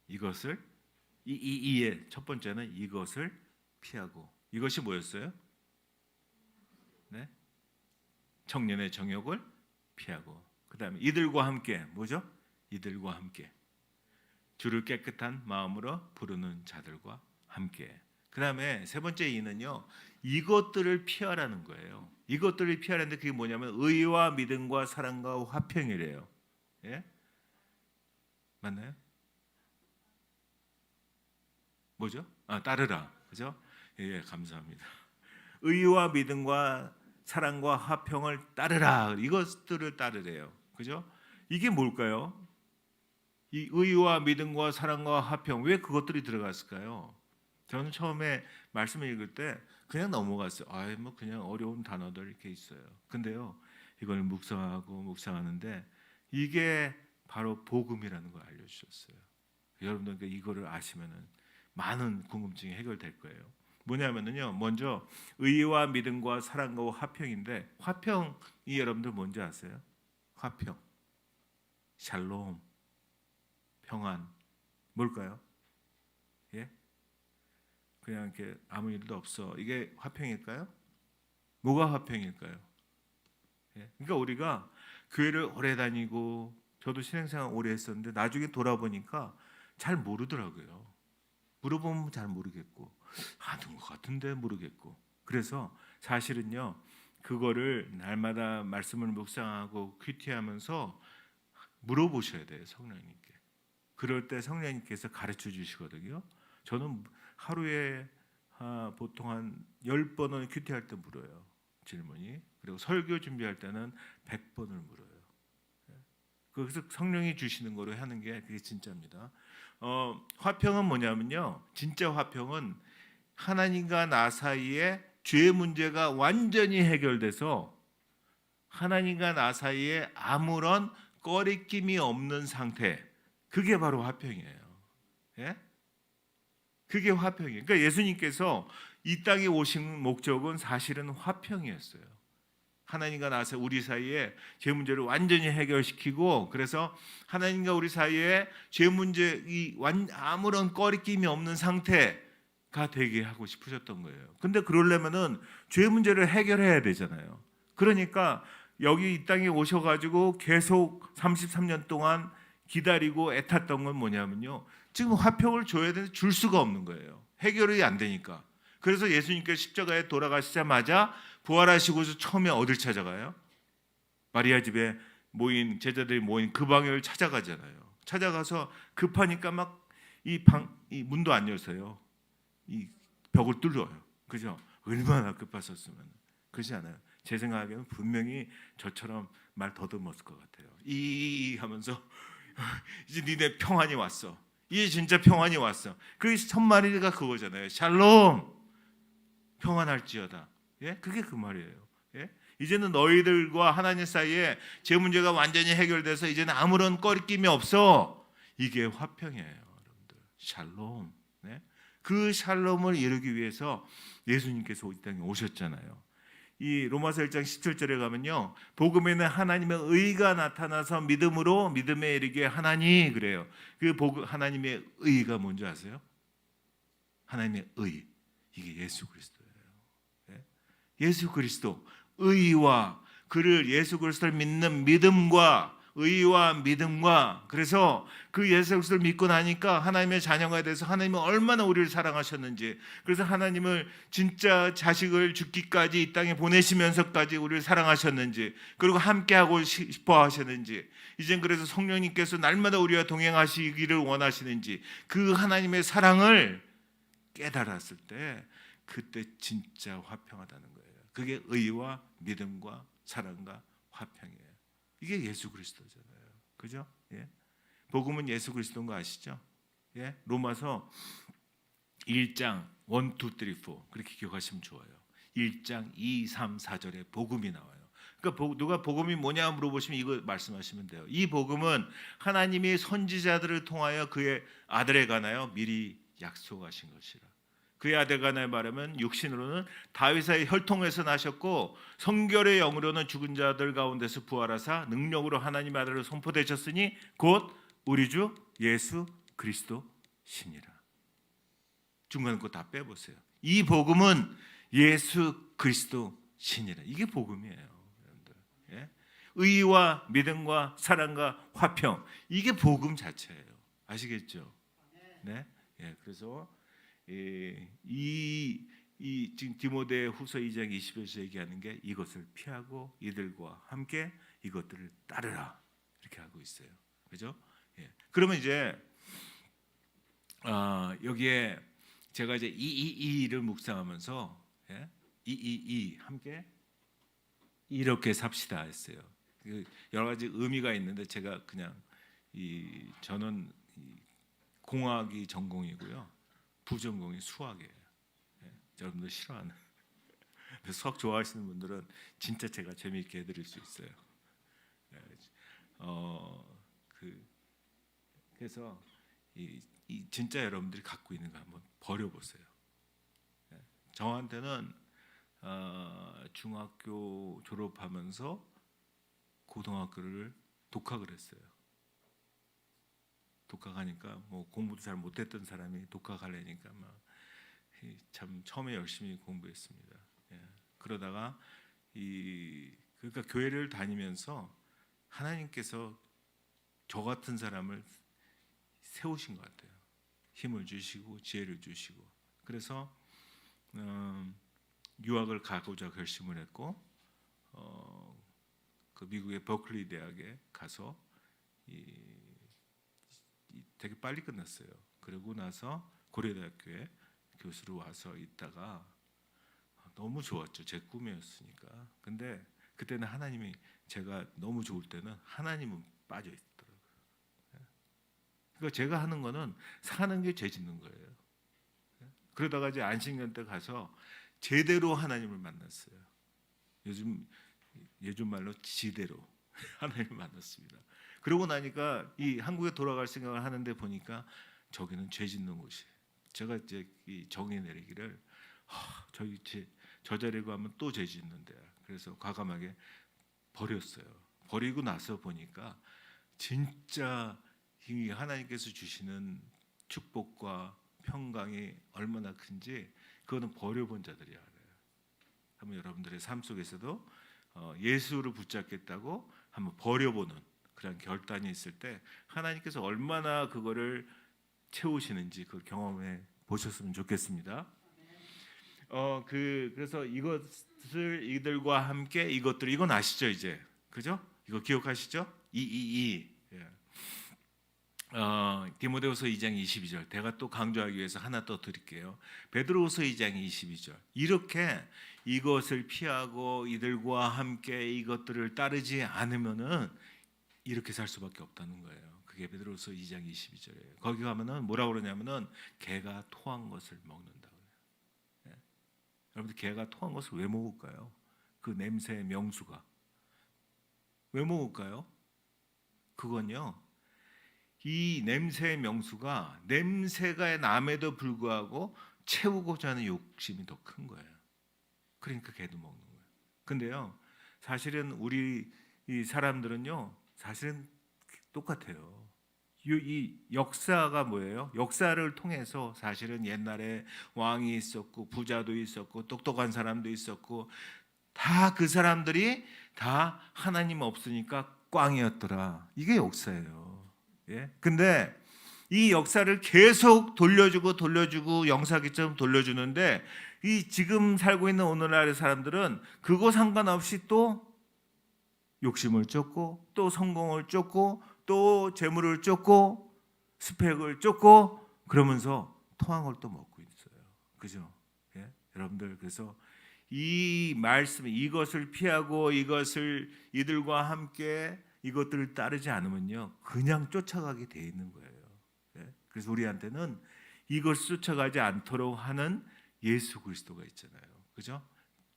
이것을 이의 첫 번째는 이것을 피하고 이것이 뭐였어요? 네? 청년의 정욕을 피하고 그 다음에 이들과 함께 뭐죠? 이들과 함께 주를 깨끗한 마음으로 부르는 자들과 함께 그 다음에 세 번째 이는요 이것들을 피하라는 거예요. 이것들을 피하라는데 그게 뭐냐면 의와 믿음과 사랑과 화평이래요. 예? 맞나요? 뭐죠? 따르라. 그죠? 예, 감사합니다. 의와 믿음과 사랑과 화평을 따르라. 이것들을 따르래요. 그죠? 이게 뭘까요? 이 의와 믿음과 사랑과 화평 왜 그것들이 들어갔을까요? 저는 처음에 말씀을 읽을 때 그냥 넘어갔어요. 뭐 그냥 어려운 단어들 이렇게 있어요. 근데요, 이걸 묵상하는데 이게 바로 복음이라는 걸 알려주셨어요. 여러분들 이거를 아시면은 많은 궁금증이 해결될 거예요. 뭐냐면요, 먼저 의와 믿음과 사랑과 화평인데 화평이 여러분들 뭔지 아세요? 화평, 샬롬, 평안, 뭘까요? 예? 그냥 이렇게 아무 일도 없어. 이게 화평일까요? 뭐가 화평일까요? 예? 그러니까 우리가 교회를 오래 다니고 저도 신앙생활 오래 했었는데 나중에 돌아보니까 잘 모르더라고요. 물어보면 잘 모르겠고 아는 것 같은데 모르겠고 그래서 사실은요 그거를 날마다 말씀을 묵상하고 큐티하면서 물어보셔야 돼요 성령님께. 그럴 때 성령님께서 가르쳐 주시거든요. 저는 하루에 보통 한 10번은 큐티할 때 물어요. 질문이. 그리고 설교 준비할 때는 100번을 물어요. 그래서 성령이 주시는 거로 하는 게 그게 진짜입니다. 화평은 뭐냐면요. 진짜 화평은 하나님과 나 사이에 죄의 문제가 완전히 해결돼서 하나님과 나 사이에 아무런 꺼리낌이 없는 상태. 그게 바로 화평이에요. 예? 그게 화평이에요. 그러니까 예수님께서 이 땅에 오신 목적은 사실은 화평이었어요. 하나님과 나서 우리 사이에 죄 문제를 완전히 해결시키고, 그래서 하나님과 우리 사이에 죄 문제 아무런 꺼리낌이 없는 상태가 되게 하고 싶으셨던 거예요. 근데 그러려면은 죄 문제를 해결해야 되잖아요. 그러니까 여기 이 땅에 오셔가지고 계속 33년 동안 기다리고 애탔던 건 뭐냐면요, 지금 화평을 줘야 되는데 줄 수가 없는 거예요. 해결이 안 되니까. 그래서 예수님께서 십자가에 돌아가시자마자 부활하시고서 처음에 어딜 찾아가요? 마리아 집에 모인 제자들이 모인 그 방을 찾아가잖아요. 찾아가서 급하니까 막 이 문도 안 열어요. 이 벽을 뚫어요. 그죠? 얼마나 급하셨으면. 그렇지 않아요? 제 생각에는 분명히 저처럼 말 더듬었을 것 같아요. 이 하면서 이제 니네 평안이 왔어. 이제 진짜 평안이 왔어. 그 첫마디가 그거잖아요. 샬롬, 평안할지어다. 예, 그게 그 말이에요. 예, 이제는 너희들과 하나님 사이에 제 문제가 완전히 해결돼서 이제는 아무런 꺼리낌이 없어. 이게 화평이에요, 여러분들. 샬롬. 네? 그 샬롬을 이루기 위해서 예수님께서 이 땅에 오셨잖아요. 이 로마서 1장 17절에 가면요, 복음에는 하나님의 의가 나타나서 믿음으로 믿음에 이르게 하나니, 그래요. 그 하나님의 의가 뭔지 아세요? 하나님의 의, 이게 예수 그리스도예요. 예수 그리스도, 의와 그를 예수 그리스도를 믿는 믿음과 의와 믿음과, 그래서 그 예수 그리스도를 믿고 나니까 하나님의 자녀가 돼서 하나님은 얼마나 우리를 사랑하셨는지, 그래서 하나님을 진짜 자식을 죽기까지 이 땅에 보내시면서까지 우리를 사랑하셨는지, 그리고 함께하고 싶어 하셨는지, 이젠 그래서 성령님께서 날마다 우리와 동행하시기를 원하시는지, 그 하나님의 사랑을 깨달았을 때 그때 진짜 화평하다는 거예요. 그게 의와 믿음과 사랑과 화평이에요. 이게 예수 그리스도잖아요. 그죠? 예. 복음은 예수 그리스도인 거 아시죠? 예. 로마서 1장 1, 2, 3, 4 그렇게 기억하시면 좋아요. 1장 2, 3, 4절에 복음이 나와요. 그러니까 누가 복음이 뭐냐 물어보시면 이거 말씀하시면 돼요. 이 복음은 하나님이 선지자들을 통하여 그의 아들에 관하여 미리 약속하신 것이라. 그의 아들 관하여 말하면 육신으로는 다윗의 혈통에서 나셨고 성결의 영으로는 죽은 자들 가운데서 부활하사 능력으로 하나님의 아들로 선포되셨으니 곧 우리 주 예수 그리스도시니라. 중간 거 다 빼보세요. 이 복음은 예수 그리스도시니라. 이게 복음이에요, 여러분들. 예? 의와 믿음과 사랑과 화평, 이게 복음 자체예요. 아시겠죠? 네. 예. 그래서 이 지금 디모데 후서 2장 20절에서 얘기하는 게 이것을 피하고 이들과 함께 이것들을 따르라, 이렇게 하고 있어요. 그죠? 예. 그러면 이제 여기에 제가 이제 이를 묵상하면서, 예? 이 함께 이렇게 삽시다 했어요. 여러 가지 의미가 있는데 제가 그냥 저는 공학이 전공이고요. 부전공이 수학이에요. 예, 여러분들 싫어하는. 수학 좋아하시는 분들은 진짜 제가 재미있게 해드릴 수 있어요. 예, 그래서 이 진짜 여러분들이 갖고 있는 거 한번 버려보세요. 예, 저한테는 중학교 졸업하면서 고등학교를 독학을 했어요. 독학하니까 뭐 공부도 잘 못했던 사람이 독학하려니까 막 참 처음에 열심히 공부했습니다. 예. 그러다가 그러니까 교회를 다니면서 하나님께서 저 같은 사람을 세우신 것 같아요. 힘을 주시고 지혜를 주시고, 그래서 유학을 가고자 결심을 했고, 그 미국의 버클리 대학에 가서 되게 빨리 끝났어요. 그러고 나서 고려대학교에 교수로 와서 있다가 너무 좋았죠. 제 꿈이었으니까. 근데 그때는 하나님이, 제가 너무 좋을 때는 하나님은 빠져 있더라고요. 그러니까 제가 하는 거는 사는 게 죄 짓는 거예요. 그러다가 이제 안식년 때 가서 제대로 하나님을 만났어요. 요즘 말로 지대로 하나님을 만났습니다. 그러고 나니까 이 한국에 돌아갈 생각을 하는데 보니까 저기는 죄 짓는 곳이에요. 제가 이제 이 정의 내리기를 저 자리에 가면 또 죄 짓는데, 그래서 과감하게 버렸어요. 버리고 나서 보니까 진짜 이 하나님께서 주시는 축복과 평강이 얼마나 큰지 그거는 버려본 자들이 알아요. 한번 여러분들의 삶 속에서도 예수를 붙잡겠다고 한번 버려보는 그런 결단이 있을 때 하나님께서 얼마나 그거를 채우시는지 그 경험해 보셨으면 좋겠습니다. 그래서 이것을 이들과 함께 이건 아시죠 이제, 그죠? 이거 기억하시죠? 예. 디모데후서 2장 22절 제가 또 강조하기 위해서 하나 더 드릴게요. 베드로후서 2장 22절 이렇게 이것을 피하고 이들과 함께 이것들을 따르지 않으면은 이렇게 살 수밖에 없다는 거예요. 그게 베드로후서 2장 22절이에요. 거기 가면은 뭐라고 그러냐면은 개가 토한 것을 먹는다. 여러분들 개가 토한 것을 왜 먹을까요? 그 냄새의 명수가 왜 먹을까요? 그건요, 이 냄새의 명수가 냄새가 남에도 불구하고 채우고자 하는 욕심이 더 큰 거예요. 그러니까 개도 먹는 거예요. 근데요, 사실은 우리 이 사람들은요, 사실은 똑같아요. 이 역사가 뭐예요? 역사를 통해서 사실은 옛날에 왕이 있었고 부자도 있었고 똑똑한 사람도 있었고 다 그 사람들이 다 하나님 없으니까 꽝이었더라. 이게 역사예요. 예? 근데 이 역사를 계속 돌려주고 영사기처럼 돌려주는데 이 지금 살고 있는 오늘날의 사람들은 그거 상관없이 또 욕심을 쫓고 또 성공을 쫓고 또 재물을 쫓고 스펙을 쫓고 그러면서 토한 걸 또 먹고 있어요. 그죠? 예? 여러분들 그래서 이 말씀 이것을 피하고 이들과 함께 이것들을 따르지 않으면요 그냥 쫓아가게 돼 있는 거예요. 예? 그래서 우리한테는 이것을 쫓아가지 않도록 하는 예수 그리스도가 있잖아요. 그죠?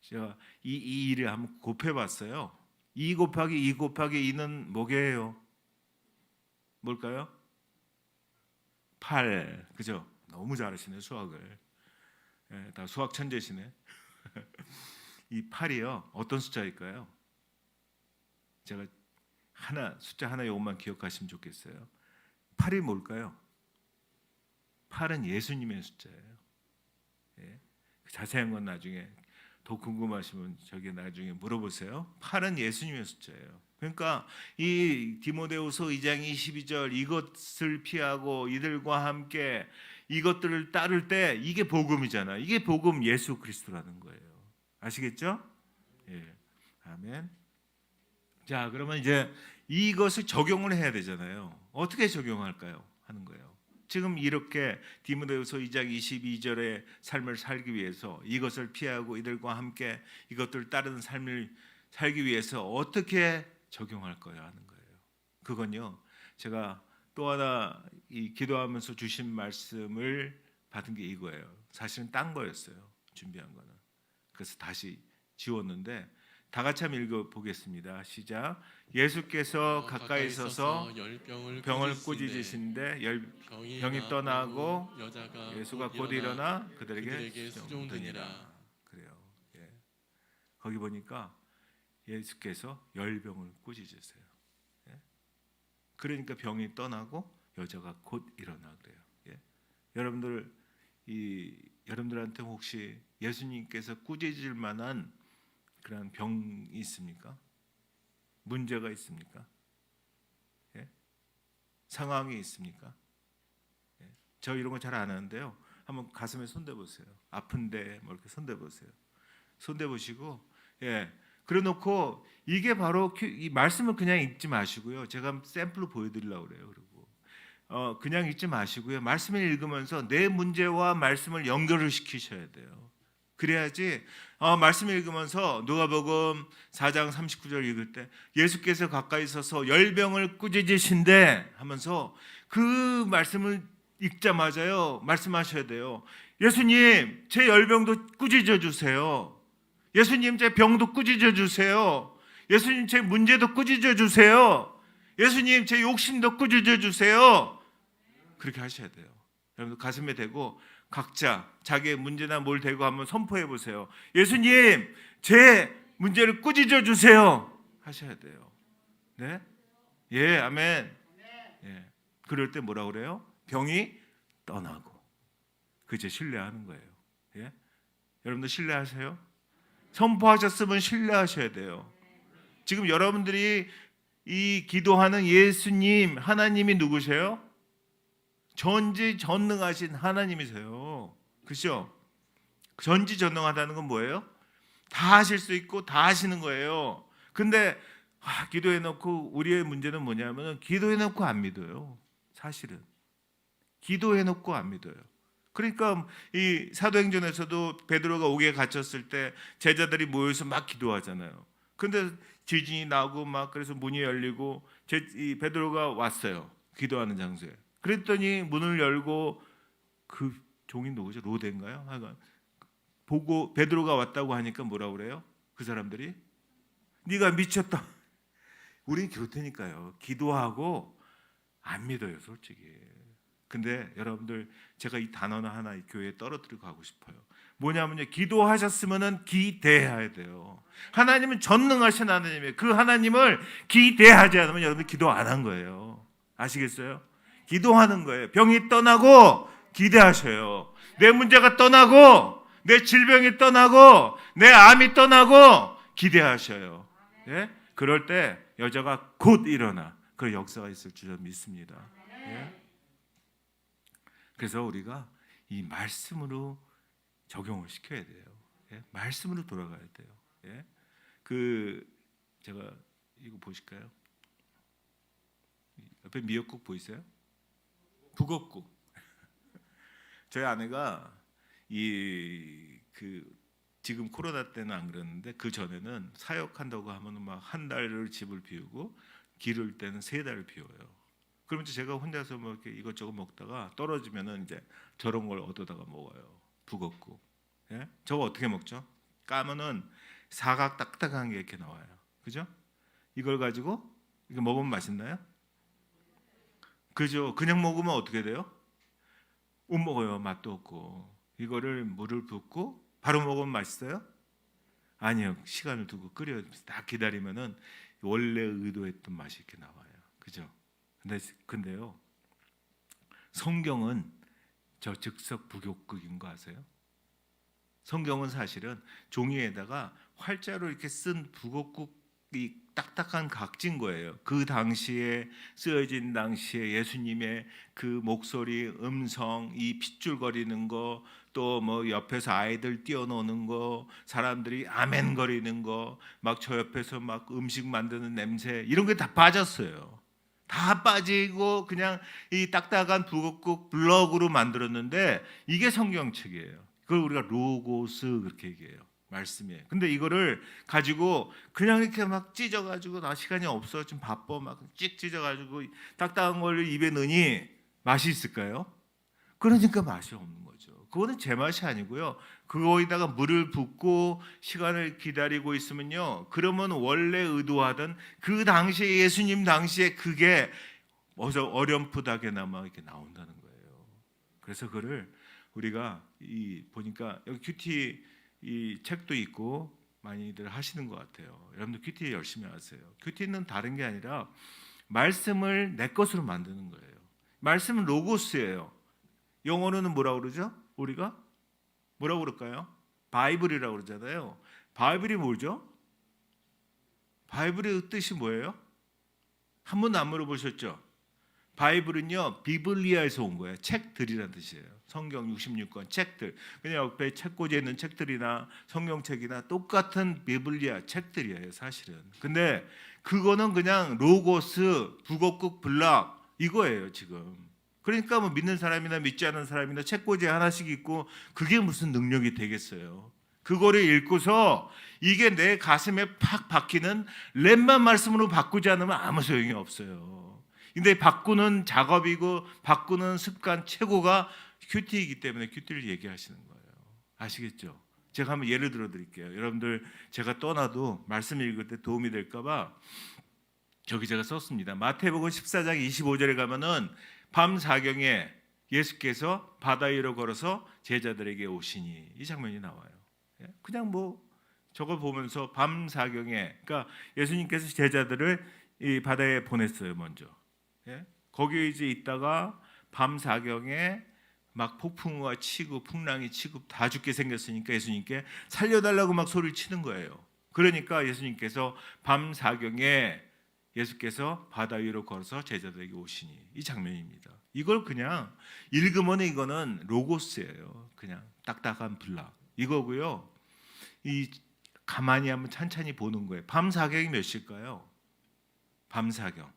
제가 이 일을 한번 곱해봤어요. 2 곱하기 2 곱하기 2는 뭐게요? 뭘까요? 8. 그죠? 너무 잘하시네 수학을. 예, 다 수학 천재시네. 이 8이요 어떤 숫자일까요? 제가 숫자 하나 요것만 기억하시면 좋겠어요. 8이 뭘까요? 8은 예수님의 숫자예요. 예, 자세한 건 나중에 더 궁금하시면 저기 나중에 물어보세요. 8은 예수님의 숫자예요. 그러니까 이 디모데후서 2장 22절 이것을 피하고 이들과 함께 이것들을 따를 때 이게 복음이잖아. 이게 복음 예수 그리스도라는 거예요. 아시겠죠? 예. 아멘. 자, 그러면 이제 이것을 적용을 해야 되잖아요. 어떻게 적용할까요? 하는 거예요. 지금 이렇게 디모데후서 2장 22절의 삶을 살기 위해서 이것을 피하고 이들과 함께 이것들을 따르는 삶을 살기 위해서 어떻게 적용할 거야 하는 거예요. 그건요, 제가 또 하나 이 기도하면서 주신 말씀을 받은 게 이거예요. 사실은 딴 거였어요. 준비한 거는. 그래서 다시 지웠는데 다 같이 한번 읽어보겠습니다. 시작. 예수께서 가까이 서서 병을 꾸짖으신데 병이 떠나고 예수가 곧 일어나 그들에게 수종드니라. 그래요. 예. 거기 보니까 예수께서 열병을 꾸짖으세요. 예? 그러니까 병이 떠나고 여자가 곧 일어나 그래요. 예? 여러분들한테 혹시 예수님께서 꾸짖을 만한 그런 병이 있습니까? 문제가 있습니까? 예? 상황이 있습니까? 예? 저 이런 거 잘 안 하는데요. 한번 가슴에 손대 보세요. 아픈데 뭐 이렇게 손대 보세요. 손대 보시고, 예. 그래놓고 이게 바로 이 말씀을 그냥 읽지 마시고요. 제가 샘플로 보여드리려고 그래요. 그리고 그냥 읽지 마시고요. 말씀을 읽으면서 내 문제와 말씀을 연결을 시키셔야 돼요. 그래야지 말씀을 읽으면서 누가복음 4장 39절 읽을 때 예수께서 가까이 서서 열병을 꾸짖으신데 하면서 그 말씀을 읽자마자요 말씀하셔야 돼요. 예수님 제 열병도 꾸짖어 주세요. 예수님 제 병도 꾸짖어 주세요. 예수님 제 문제도 꾸짖어 주세요. 예수님 제 욕심도 꾸짖어 주세요. 그렇게 하셔야 돼요. 여러분들 가슴에 대고 각자 자기의 문제나 뭘 대고 한번 선포해 보세요. 예수님, 제 문제를 꾸짖어 주세요 하셔야 돼요. 네? 예, 아멘. 예. 그럴 때 뭐라 그래요? 병이 떠나고. 그제 신뢰하는 거예요. 예? 여러분들 신뢰하세요? 선포하셨으면 신뢰하셔야 돼요. 지금 여러분들이 이 기도하는 예수님, 하나님이 누구세요? 전지전능하신 하나님이세요. 그렇죠? 전지전능하다는 건 뭐예요? 다 하실 수 있고 다 하시는 거예요. 근데 기도해놓고 우리의 문제는 뭐냐면 기도해놓고 안 믿어요. 사실은 기도해놓고 안 믿어요. 그러니까 이 사도행전에서도 베드로가 옥에 갇혔을 때 제자들이 모여서 막 기도하잖아요. 근데 지진이 나고 막 그래서 문이 열리고 이 베드로가 왔어요. 기도하는 장소에. 그랬더니 문을 열고 그 종이 누구죠? 로데인가요? 하여간 보고 베드로가 왔다고 하니까 뭐라 그래요? 그 사람들이 네가 미쳤다. 우린 그렇다니까요. 기도하고 안 믿어요, 솔직히. 근데 여러분들 제가 이 단어는 하나 이 교회에 떨어뜨리고 가고 싶어요. 뭐냐면요, 기도하셨으면은 기대해야 돼요. 하나님은 전능하신 하나님이에요. 그 하나님을 기대하지 않으면 여러분들 기도 안 한 거예요. 아시겠어요? 기도하는 거예요. 병이 떠나고 기대하셔요. 내 문제가 떠나고 내 질병이 떠나고 내 암이 떠나고 기대하셔요. 예? 그럴 때 여자가 곧 일어나 그 역사가 있을 줄 믿습니다. 예? 그래서 우리가 이 말씀으로 적용을 시켜야 돼요. 예? 말씀으로 돌아가야 돼요. 예? 제가 이거 보실까요? 옆에 미역국 보이세요? 북엇국. 저희 아내가 지금 코로나 때는 안 그랬는데 그 전에는 사역한다고 하면 막 한 달을 집을 비우고 기를 때는 3달을 비워요. 그러면 제가 혼자서 뭐 이렇게 이것저것 먹다가 떨어지면은 이제 저런 걸 얻어다가 먹어요. 북엇국. 예? 저거 어떻게 먹죠? 까면은 사각 딱딱한 게 이렇게 나와요. 그죠? 이걸 가지고 이거 먹으면 맛있나요? 그죠? 그냥 먹으면 어떻게 돼요? 못 먹어요. 맛도 없고. 이거를 물을 붓고 바로 먹으면 맛있어요? 아니요. 시간을 두고 끓여 딱 기다리면은 원래 의도했던 맛이 이렇게 나와요. 그죠? 근데요. 성경은 저 즉석 북엇국인 거 아세요? 성경은 사실은 종이에다가 활자로 이렇게 쓴 북엇국이 딱딱한 각진 거예요. 그 당시에 쓰여진 당시에 예수님의 그 목소리, 음성, 이 핏줄거리는 거, 또 뭐 옆에서 아이들 뛰어노는 거, 사람들이 아멘 거리는 거, 막 저 옆에서 막 음식 만드는 냄새 이런 게 다 빠졌어요. 다 빠지고 그냥 이 딱딱한 북엇국 블럭으로 만들었는데 이게 성경책이에요. 그걸 우리가 로고스 그렇게 얘기해요. 말씀이에요. 근데 이거를 가지고 그냥 이렇게 막 찢어가지고 나 시간이 없어 좀 바빠 막 찍 찢어가지고 딱딱한 걸 입에 넣으니 맛이 있을까요? 그러니까 맛이 없는 거죠. 그거는 제 맛이 아니고요. 그거에다가 물을 붓고 시간을 기다리고 있으면요. 그러면 원래 의도하던 그 당시에 예수님 당시에 그게 어렴풋하게나마 이렇게 나온다는 거예요. 그래서 그를 우리가 보니까 여기 큐티 이 책도 있고 많이들 하시는 것 같아요. 여러분들 큐티 열심히 하세요. 큐티는 다른 게 아니라 말씀을 내 것으로 만드는 거예요. 말씀은 로고스예요. 영어로는 뭐라고 그러죠? 우리가 뭐라고 그럴까요? 바이블이라고 그러잖아요. 바이블이 뭐죠? 바이블의 뜻이 뭐예요? 한 번도 안 물어보셨죠? 바이블은요 비블리아에서 온 거예요. 책들이라는 뜻이에요. 성경 66권 책들. 그냥 옆에 책꽂이에 있는 책들이나 성경책이나 똑같은 비블리아 책들이에요, 사실은. 근데 그거는 그냥 로고스, 북엇국, 블락 이거예요, 지금. 그러니까 뭐 믿는 사람이나 믿지 않는 사람이나 책꽂이에 하나씩 있고 그게 무슨 능력이 되겠어요. 그거를 읽고서 이게 내 가슴에 팍 박히는 렘만 말씀으로 바꾸지 않으면 아무 소용이 없어요. 근데 바꾸는 작업이고 바꾸는 습관 최고가 큐티이기 때문에 큐티를 얘기하시는 거예요. 아시겠죠? 제가 한번 예를 들어 드릴게요. 여러분들 제가 떠나도 말씀 읽을 때 도움이 될까 봐 저기 제가 썼습니다. 마태복음 14장 25절에 가면은 밤 사경에 예수께서 바다 위로 걸어서 제자들에게 오시니 이 장면이 나와요. 그냥 뭐 저걸 보면서 밤 사경에, 그러니까 예수님께서 제자들을 이 바다에 보냈어요 먼저. 거기에 이제 있다가 밤 사경에 막 폭풍우가 치고 풍랑이 치고 다 죽게 생겼으니까 예수님께 살려달라고 막 소리를 치는 거예요. 그러니까 예수님께서 밤 사경에 예수께서 바다 위로 걸어서 제자들에게 오시니 이 장면입니다. 이걸 그냥 읽으면 이거는 로고스예요. 그냥 딱딱한 블락 이거고요. 이 가만히 한번 찬찬히 보는 거예요. 밤 사경이 몇 시일까요? 밤 사경.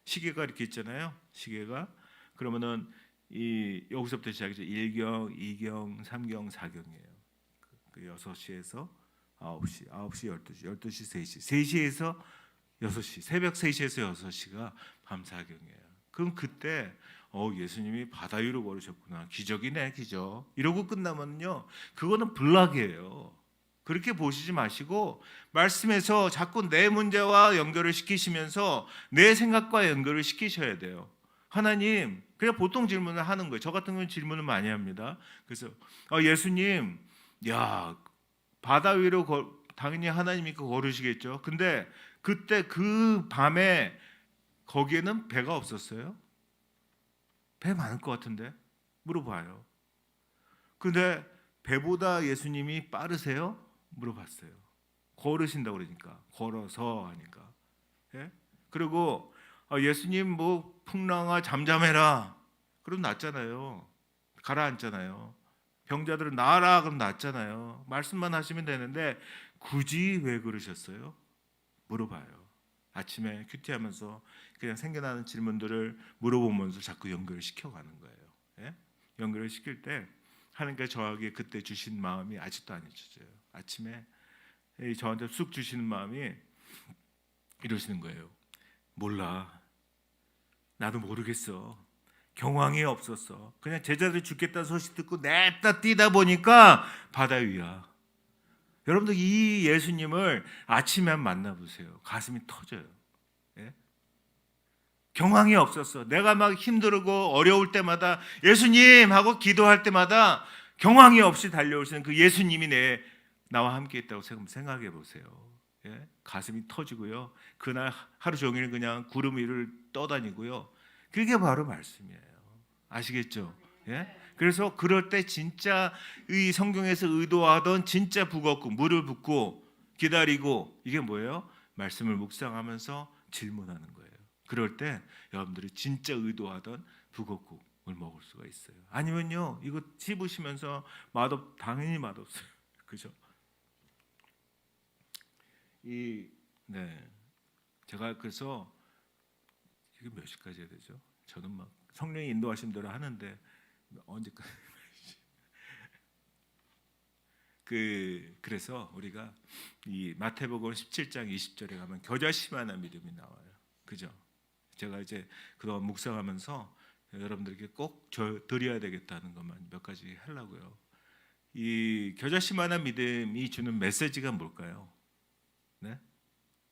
시계가 이렇게 있잖아요. 시계가 그러면은 이 여기서부터 시작해서 1경, 2경, 3경, 4경이에요. 그 6시에서 9시, 9시, 12시, 12시, 3시, 3시에서 6시, 새벽 3시에서 6시가 밤 사경이에요. 그럼 그때 예수님이 바다 위로 걸으셨구나. 기적이네, 기적. 이러고 끝나면요, 그거는 블락이에요. 그렇게 보시지 마시고 말씀에서 자꾸 내 문제와 연결을 시키시면서 내 생각과 연결을 시키셔야 돼요. 하나님, 그냥 보통 질문을 하는 거예요. 저 같은 경우는 질문을 많이 합니다. 그래서 예수님, 야 바다 위로 당연히 하나님이 걸으시겠죠. 근데 그때 그 밤에 거기에는 배가 없었어요? 배 많을 것 같은데 물어봐요. 근데 배보다 예수님이 빠르세요? 물어봤어요. 걸으신다고 그러니까 걸어서 하니까. 그리고 예수님 뭐 풍랑아 잠잠해라 그럼 낫잖아요. 가라앉잖아요. 병자들은 나아라 그럼 낫잖아요. 말씀만 하시면 되는데 굳이 왜 그러셨어요? 물어봐요. 아침에 큐티하면서 그냥 생겨나는 질문들을 물어보면서 자꾸 연결을 시켜가는 거예요. 연결을 시킬 때 하나님께서 저에게 그때 주신 마음이 아직도 안 잊혀져요. 아침에 저한테 쑥 주시는 마음이 이러시는 거예요. 몰라. 나도 모르겠어. 경황이 없었어. 그냥 제자들 죽겠다는 소식 듣고 냅다 뛰다 보니까 바다 위야. 여러분들 이 예수님을 아침에 한번 만나보세요. 가슴이 터져요. 경황이 없었어. 내가 막 힘들고 어려울 때마다 예수님 하고 기도할 때마다 경황이 없이 달려오시는 그 예수님이 나와 함께 있다고 생각해 보세요. 가슴이 터지고요. 그날 하루 종일 그냥 구름 위를 떠다니고요. 그게 바로 말씀이에요. 아시겠죠? 그래서 그럴 때 진짜 이 성경에서 의도하던 진짜 북었고 물을 붓고 기다리고 이게 뭐예요? 말씀을 묵상하면서 질문하는 거예요. 그럴 때 여러분들이 진짜 의도하던 북엇국을 먹을 수가 있어요. 아니면요, 이거 씹으시면서 당연히 맛없어요. 그죠? 제가 그래서 이게 몇 시까지 해야 되죠? 저는 막 성령이 인도하신 대로 하는데 언제까지? 그래서 우리가 이 마태복음 17장 20절에 가면 겨자씨만한 믿음이 나와요. 그죠? 제가 이제 그동안 묵상하면서 여러분들에게 꼭 드려야 되겠다는 것만 몇 가지 하려고요. 이 겨자씨만한 믿음이 주는 메시지가 뭘까요?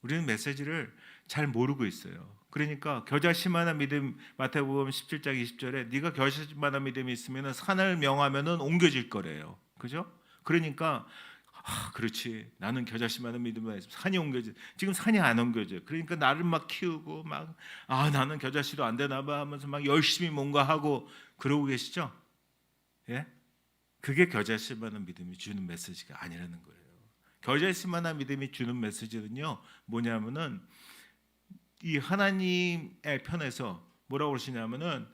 우리는 메시지를 잘 모르고 있어요. 그러니까 겨자씨만한 믿음, 마태복음 17장 20절에 네가 겨자씨만한 믿음이 있으면 산을 명하면 옮겨질 거래요. 그죠? 그러니까 그렇지. 나는 겨자씨만한 믿음만 있으면 산이 옮겨져. 지금 산이 안 옮겨져. 그러니까 나를 막 키우고 막 나는 겨자씨도 안 되나 봐 하면서 막 열심히 뭔가 하고 그러고 계시죠? 그게 겨자씨만한 믿음이 주는 메시지가 아니라는 거예요. 겨자씨만한 믿음이 주는 메시지는요 뭐냐면은 이 하나님의 편에서 뭐라고 그러시냐면은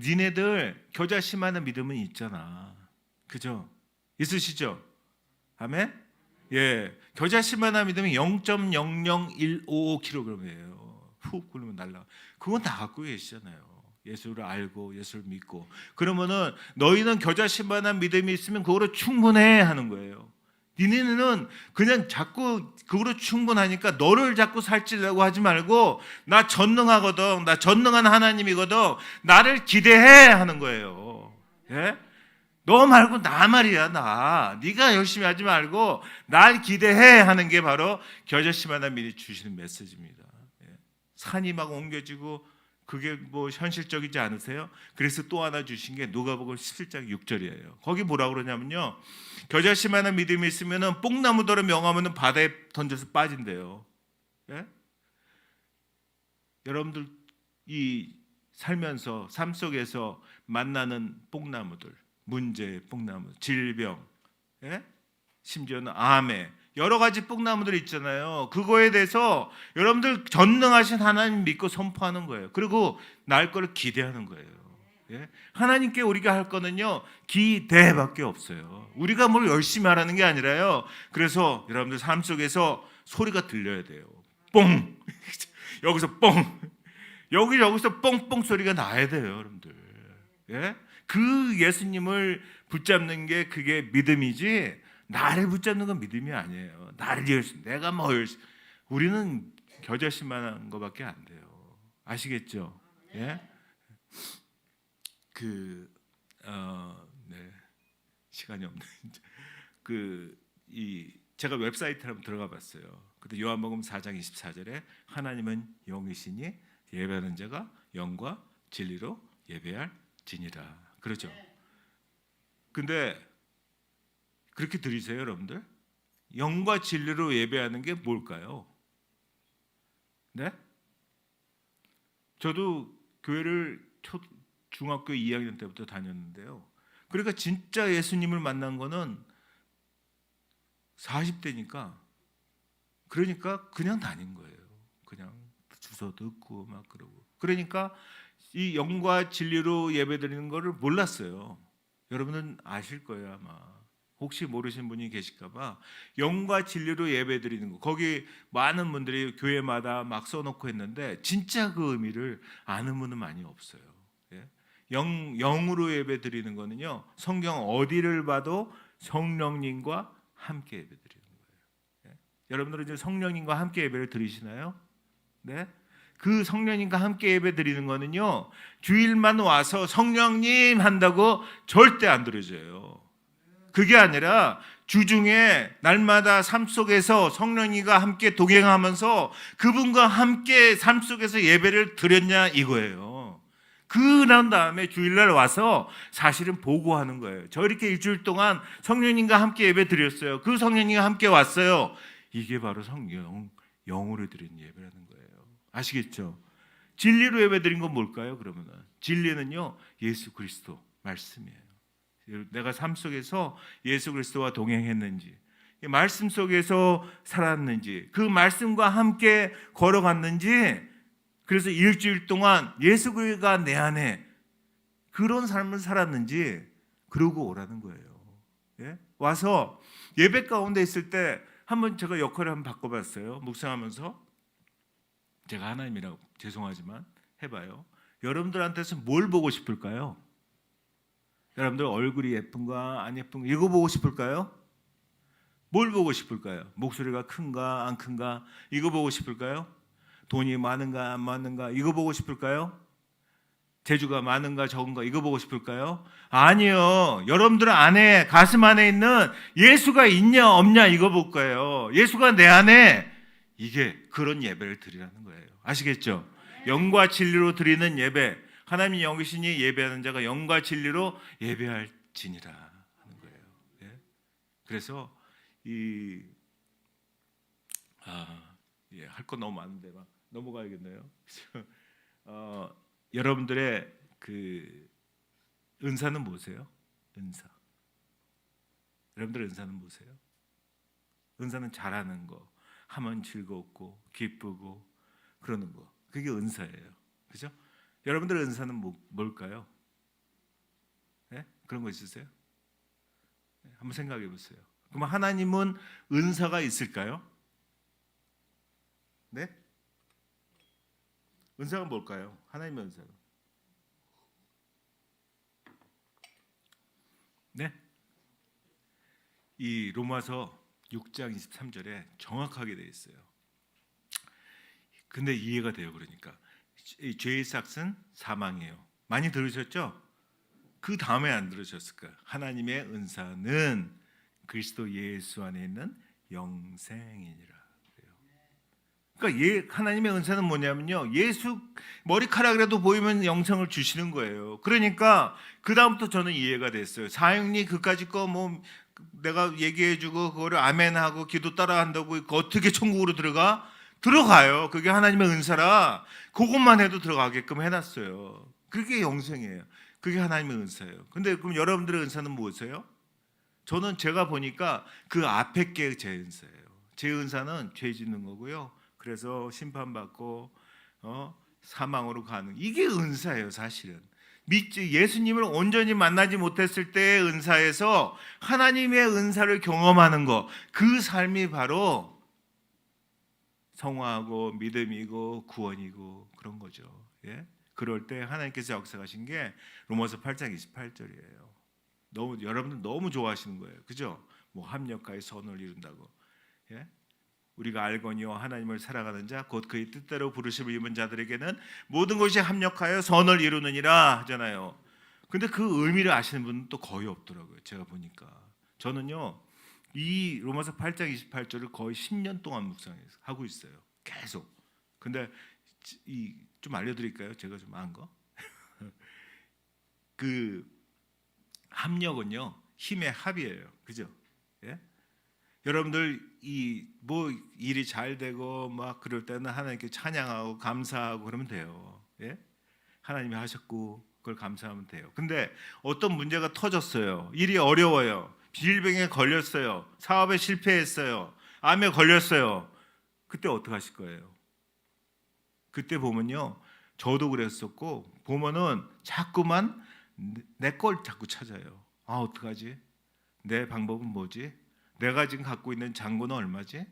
니네들 겨자씨만한 믿음은 있잖아. 그죠? 있으시죠? 아멘? 겨자씨만한 믿음이 0.00155kg이에요. 훅 굴리면 날라. 그건 다 갖고 계시잖아요. 예수를 알고 예수를 믿고. 그러면은 너희는 겨자씨만한 믿음이 있으면 그거로 충분해 하는 거예요. 니네는 그냥 자꾸 그거로 충분하니까 너를 자꾸 살찌려고 하지 말고 나 전능하거든. 나 전능한 하나님이거든. 나를 기대해 하는 거예요. 너 말고 나 말이야. 네가 열심히 하지 말고 날 기대해 하는 게 바로 겨자씨만한 믿음이 주시는 메시지입니다. 산이 막 옮겨지고 그게 뭐 현실적이지 않으세요? 그래서 또 하나 주신 게 누가복음 17장 6절이에요. 거기 뭐라고 그러냐면요. 겨자씨만한 믿음이 있으면은 뽕나무더러 명하면은 바다에 던져서 빠진대요. 예? 여러분들 이 살면서 삶 속에서 만나는 뽕나무들, 문제, 뽕나무, 질병, 예? 심지어는 암에 여러 가지 뽕나무들이 있잖아요. 그거에 대해서 여러분들 전능하신 하나님 믿고 선포하는 거예요. 그리고 날 거를 기대하는 거예요. 예? 하나님께 우리가 할 거는요 기대밖에 없어요. 우리가 뭘 열심히 하라는 게 아니라요. 그래서 여러분들 삶 속에서 소리가 들려야 돼요. 뽕 여기서 뽕 여기서 뽕뽕 소리가 나야 돼요, 여러분들. 예? 그 예수님을 붙잡는 게 그게 믿음이지. 나를 붙잡는 건 믿음이 아니에요. 나를 열심히 내가 뭐 열심히 우리는 겨자씨만한 거밖에 안 돼요. 아시겠죠? 예? 네. 시간이 없네. 제가 웹사이트에 한번 들어가 봤어요. 근데 요한복음 4장 24절에 하나님은 영이시니 예배하는 자가 영과 진리로 예배할지니라. 그렇죠? 근데 그렇게 들으세요, 여러분들? 영과 진리로 예배하는 게 뭘까요? 네? 저도 교회를 중학교 2학년 때부터 다녔는데요. 그러니까 진짜 예수님을 만난 거는 40대니까 그러니까 그냥 다닌 거예요. 그냥 주소 듣고 막 그러고. 그러니까 이 영과 진리로 예배드리는 거를 몰랐어요. 여러분은 아실 거예요, 아마. 혹시 모르시는 분이 계실까봐 영과 진리로 예배드리는 거 거기 많은 분들이 교회마다 막 써놓고 했는데 진짜 그 의미를 아는 분은 많이 없어요. 예? 영으로 예배드리는 거는요 성경 어디를 봐도 성령님과 함께 예배드리는 거예요. 예? 여러분들은 이제 성령님과 함께 예배를 드리시나요? 네? 그 성령님과 함께 예배드리는 거는요 주일만 와서 성령님 한다고 절대 안 들어져요. 그게 아니라 주중에 날마다 삶 속에서 성령님과 함께 동행하면서 그분과 함께 삶 속에서 예배를 드렸냐 이거예요. 그런 다음에 주일날 와서 사실은 보고하는 거예요. 저 이렇게 일주일 동안 성령님과 함께 예배 드렸어요. 그 성령님과 함께 왔어요. 이게 바로 영으로 드린 예배라는 거예요. 아시겠죠? 진리로 예배 드린 건 뭘까요? 그러면은 진리는요 예수 그리스도 말씀이에요. 내가 삶 속에서 예수 그리스도와 동행했는지, 말씀 속에서 살았는지, 그 말씀과 함께 걸어갔는지, 그래서 일주일 동안 예수가 내 안에 그런 삶을 살았는지 그러고 오라는 거예요. 예? 와서 예배 가운데 있을 때 한번 제가 역할을 한번 바꿔봤어요. 묵상하면서 제가 하나님이라고 죄송하지만 해봐요. 여러분들한테서 뭘 보고 싶을까요? 여러분들 얼굴이 예쁜가 안 예쁜가 이거 보고 싶을까요? 뭘 보고 싶을까요? 목소리가 큰가 안 큰가 이거 보고 싶을까요? 돈이 많은가 안 많은가 이거 보고 싶을까요? 재주가 많은가 적은가 이거 보고 싶을까요? 아니요. 여러분들 안에 가슴 안에 있는 예수가 있냐 없냐 이거 볼 거예요. 예수가 내 안에 이게 그런 예배를 드리라는 거예요. 아시겠죠? 영과 진리로 드리는 예배 하나님이 영이시니 예배하는 자가 영과 진리로 예배할지니라 하는 거예요. 예? 그래서 할 거 너무 많은데 막 넘어가야겠네요. 여러분들의 그 은사는 뭐세요? 은사. 여러분들 은사는 뭐세요? 은사는 잘하는 거, 하면 즐겁고 기쁘고 그러는 거. 그게 은사예요. 그죠? 여러분들 은사는 뭘까요? 네? 그런 거 있으세요? 네, 한번 생각해 보세요. 그럼 하나님은 은사가 있을까요? 네? 은사가 뭘까요? 하나님의 은사가. 네? 이 로마서 6장 23절에 정확하게 되어 있어요. 근데 이해가 돼요. 그러니까 죄의 삭은 사망이에요. 많이 들으셨죠? 그 다음에 안 들으셨을까요? 하나님의 은사는 그리스도 예수 안에 있는 영생이니라. 그러니까 하나님의 은사는 뭐냐면요, 예수 머리카락이라도 보이면 영생을 주시는 거예요. 그러니까 그 다음부터 저는 이해가 됐어요. 사형리 그까짓 거 뭐 내가 얘기해주고 그거를 아멘하고 기도 따라한다고 어떻게 천국으로 들어가요. 그게 하나님의 은사라 그것만 해도 들어가게끔 해놨어요. 그게 영생이에요. 그게 하나님의 은사예요. 근데 그럼 여러분들의 은사는 무엇이에요? 저는 제가 보니까 그 앞에 게 제 은사예요. 제 은사는 죄 짓는 거고요. 그래서 심판받고 사망으로 가는, 이게 은사예요. 사실은 믿지 예수님을 온전히 만나지 못했을 때의 은사에서 하나님의 은사를 경험하는 거, 그 삶이 바로 성화하고 믿음이고 구원이고 그런 거죠. 예? 그럴 때 하나님께서 역사하신 게 로마서 8장 28절이에요. 여러분들 너무 좋아하시는 거예요. 그죠? 뭐 합력하여 선을 이룬다고. 예? 우리가 알거니와 하나님을 사랑하는 자 곧 그의 뜻대로 부르심을 입은 자들에게는 모든 것이 합력하여 선을 이루느니라 하잖아요. 근데 그 의미를 아시는 분은 또 거의 없더라고요. 제가 보니까. 저는요, 이 로마서 8장 28절을 거의 10년 동안 묵상하고 있어요. 계속. 근데 좀 알려드릴까요? 제가 좀 안 거? 그 합력은요, 힘의 합이에요. 그죠? 예? 여러분들 뭐 일이 잘 되고 막 그럴 때는 하나님께 찬양하고 감사하고 그러면 돼요. 예? 하나님이 하셨고 그걸 감사하면 돼요. 근데 어떤 문제가 터졌어요. 일이 어려워요. 질병에 걸렸어요. 사업에 실패했어요. 암에 걸렸어요. 그때 어떻게 하실 거예요? 그때 보면요, 저도 그랬었고, 보면은 자꾸만 내 걸 자꾸 찾아요. 어떡하지? 내 방법은 뭐지? 내가 지금 갖고 있는 잔고는 얼마지?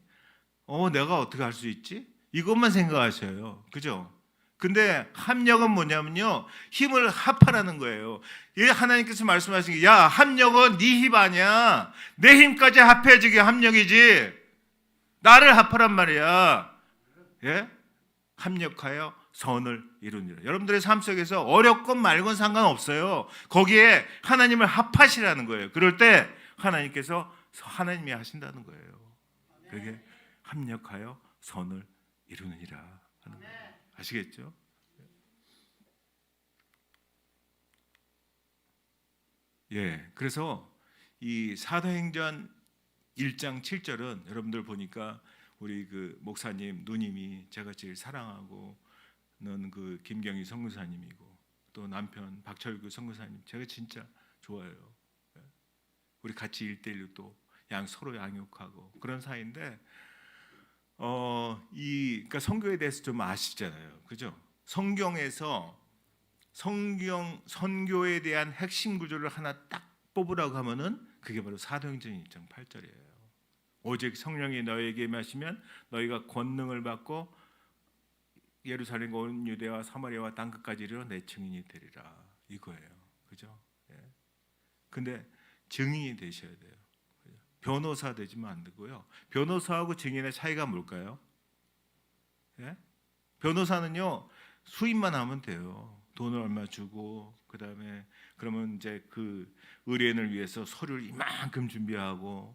내가 어떻게 할 수 있지? 이것만 생각하셔요. 그죠? 근데 합력은 뭐냐면요, 힘을 합하라는 거예요. 하나님께서 말씀하신 게, 야, 합력은 네 힘 아니야. 내 힘까지 합해야지 그게 합력이지. 나를 합하란 말이야. 예? 합력하여 선을 이루니라. 여러분들의 삶 속에서 어렵건 말건 상관없어요. 거기에 하나님을 합하시라는 거예요. 그럴 때 하나님께서 하나님이 하신다는 거예요. 그게 합력하여 선을 이루느니라 하는 거예요. 아시겠죠? 예, 그래서 이 사도행전 1장 7절은 여러분들 보니까 우리 그 목사님 누님이 제가 제일 사랑하고는 그 김경희 선교사님이고, 또 남편 박철규 선교사님 제가 진짜 좋아해요. 우리 같이 1대1로 또 서로 양육하고 그런 사이인데, 그러니까 선교에 대해서 좀 아시잖아요. 그죠? 성경에서 선교에 대한 핵심 구조를 하나 딱 뽑으라고 하면은 그게 바로 사도행전 1장 8절이에요. 오직 성령이 너에게 임하시면 너희가 권능을 받고 예루살렘과 온 유대와 사마리아와 땅끝까지 이르러 내 증인이 되리라. 이거예요. 그죠? 예. 근데 증인이 되셔야 돼요. 변호사 되지면 안 되고요. 변호사하고 증인의 차이가 뭘까요? 예? 변호사는요, 수임만 하면 돼요. 돈을 얼마 주고, 그다음에 그러면 이제 그 의뢰인을 위해서 서류를 이만큼 준비하고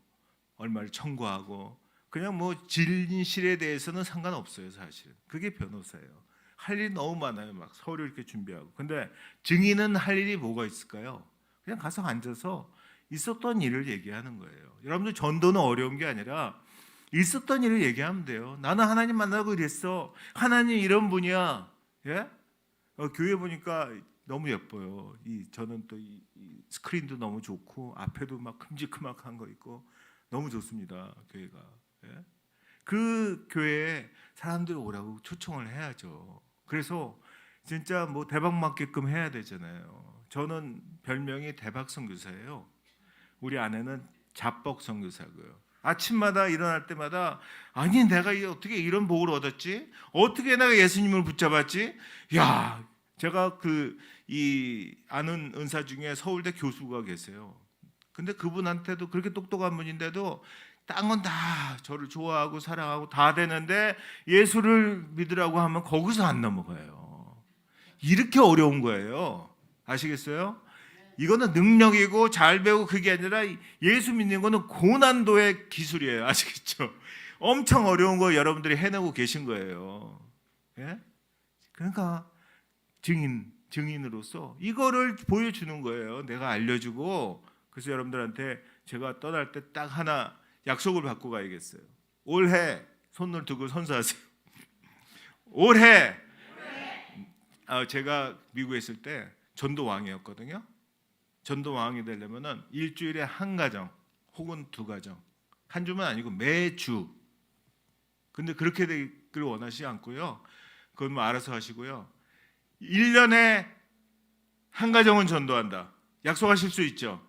얼마를 청구하고, 그냥 뭐 진실에 대해서는 상관없어요. 사실은 그게 변호사예요. 할 일이 너무 많아요. 막 서류 이렇게 준비하고. 근데 증인은 할 일이 뭐가 있을까요? 그냥 가서 앉아서 있었던 일을 얘기하는 거예요. 여러분들 전도는 어려운 게 아니라 있었던 일을 얘기하면 돼요. 나는 하나님 만나고 이랬어. 하나님 이런 분이야. 예? 교회 보니까 너무 예뻐요. 저는 또 이 스크린도 너무 좋고 앞에도 막 큼직큼직한 거 있고 너무 좋습니다. 교회가. 예? 그 교회에 사람들 오라고 초청을 해야죠. 그래서 진짜 뭐 대박 맞게끔 해야 되잖아요. 저는 별명이 대박 선교사예요. 우리 아내는 잡복 선교사고요. 아침마다 일어날 때마다, 아니 내가 어떻게 이런 복을 얻었지? 어떻게 내가 예수님을 붙잡았지? 야, 제가 이 아는 은사 중에 서울대 교수가 계세요. 근데 그분한테도 그렇게 똑똑한 분인데도 딴 건 다 저를 좋아하고 사랑하고 다 되는데 예수를 믿으라고 하면 거기서 안 넘어가요. 이렇게 어려운 거예요. 아시겠어요? 이거는 능력이고 잘 배우고 그게 아니라 예수 믿는 거는 고난도의 기술이에요. 아시겠죠? 엄청 어려운 거 여러분들이 해내고 계신 거예요. 예? 그러니까 증인으로서 이거를 보여주는 거예요. 내가 알려주고. 그래서 여러분들한테 제가 떠날 때 딱 하나 약속을 받고 가야겠어요. 올해 손을 두고 선서하세요. 올해 제가 미국에 있을 때 전도왕이었거든요. 전도왕이 되려면은 일주일에 한 가정 혹은 두 가정, 한 주만 아니고 매주. 근데 그렇게 되기를 원하지 않고요. 그건 뭐 알아서 하시고요. 1년에 한 가정은 전도한다. 약속하실 수 있죠?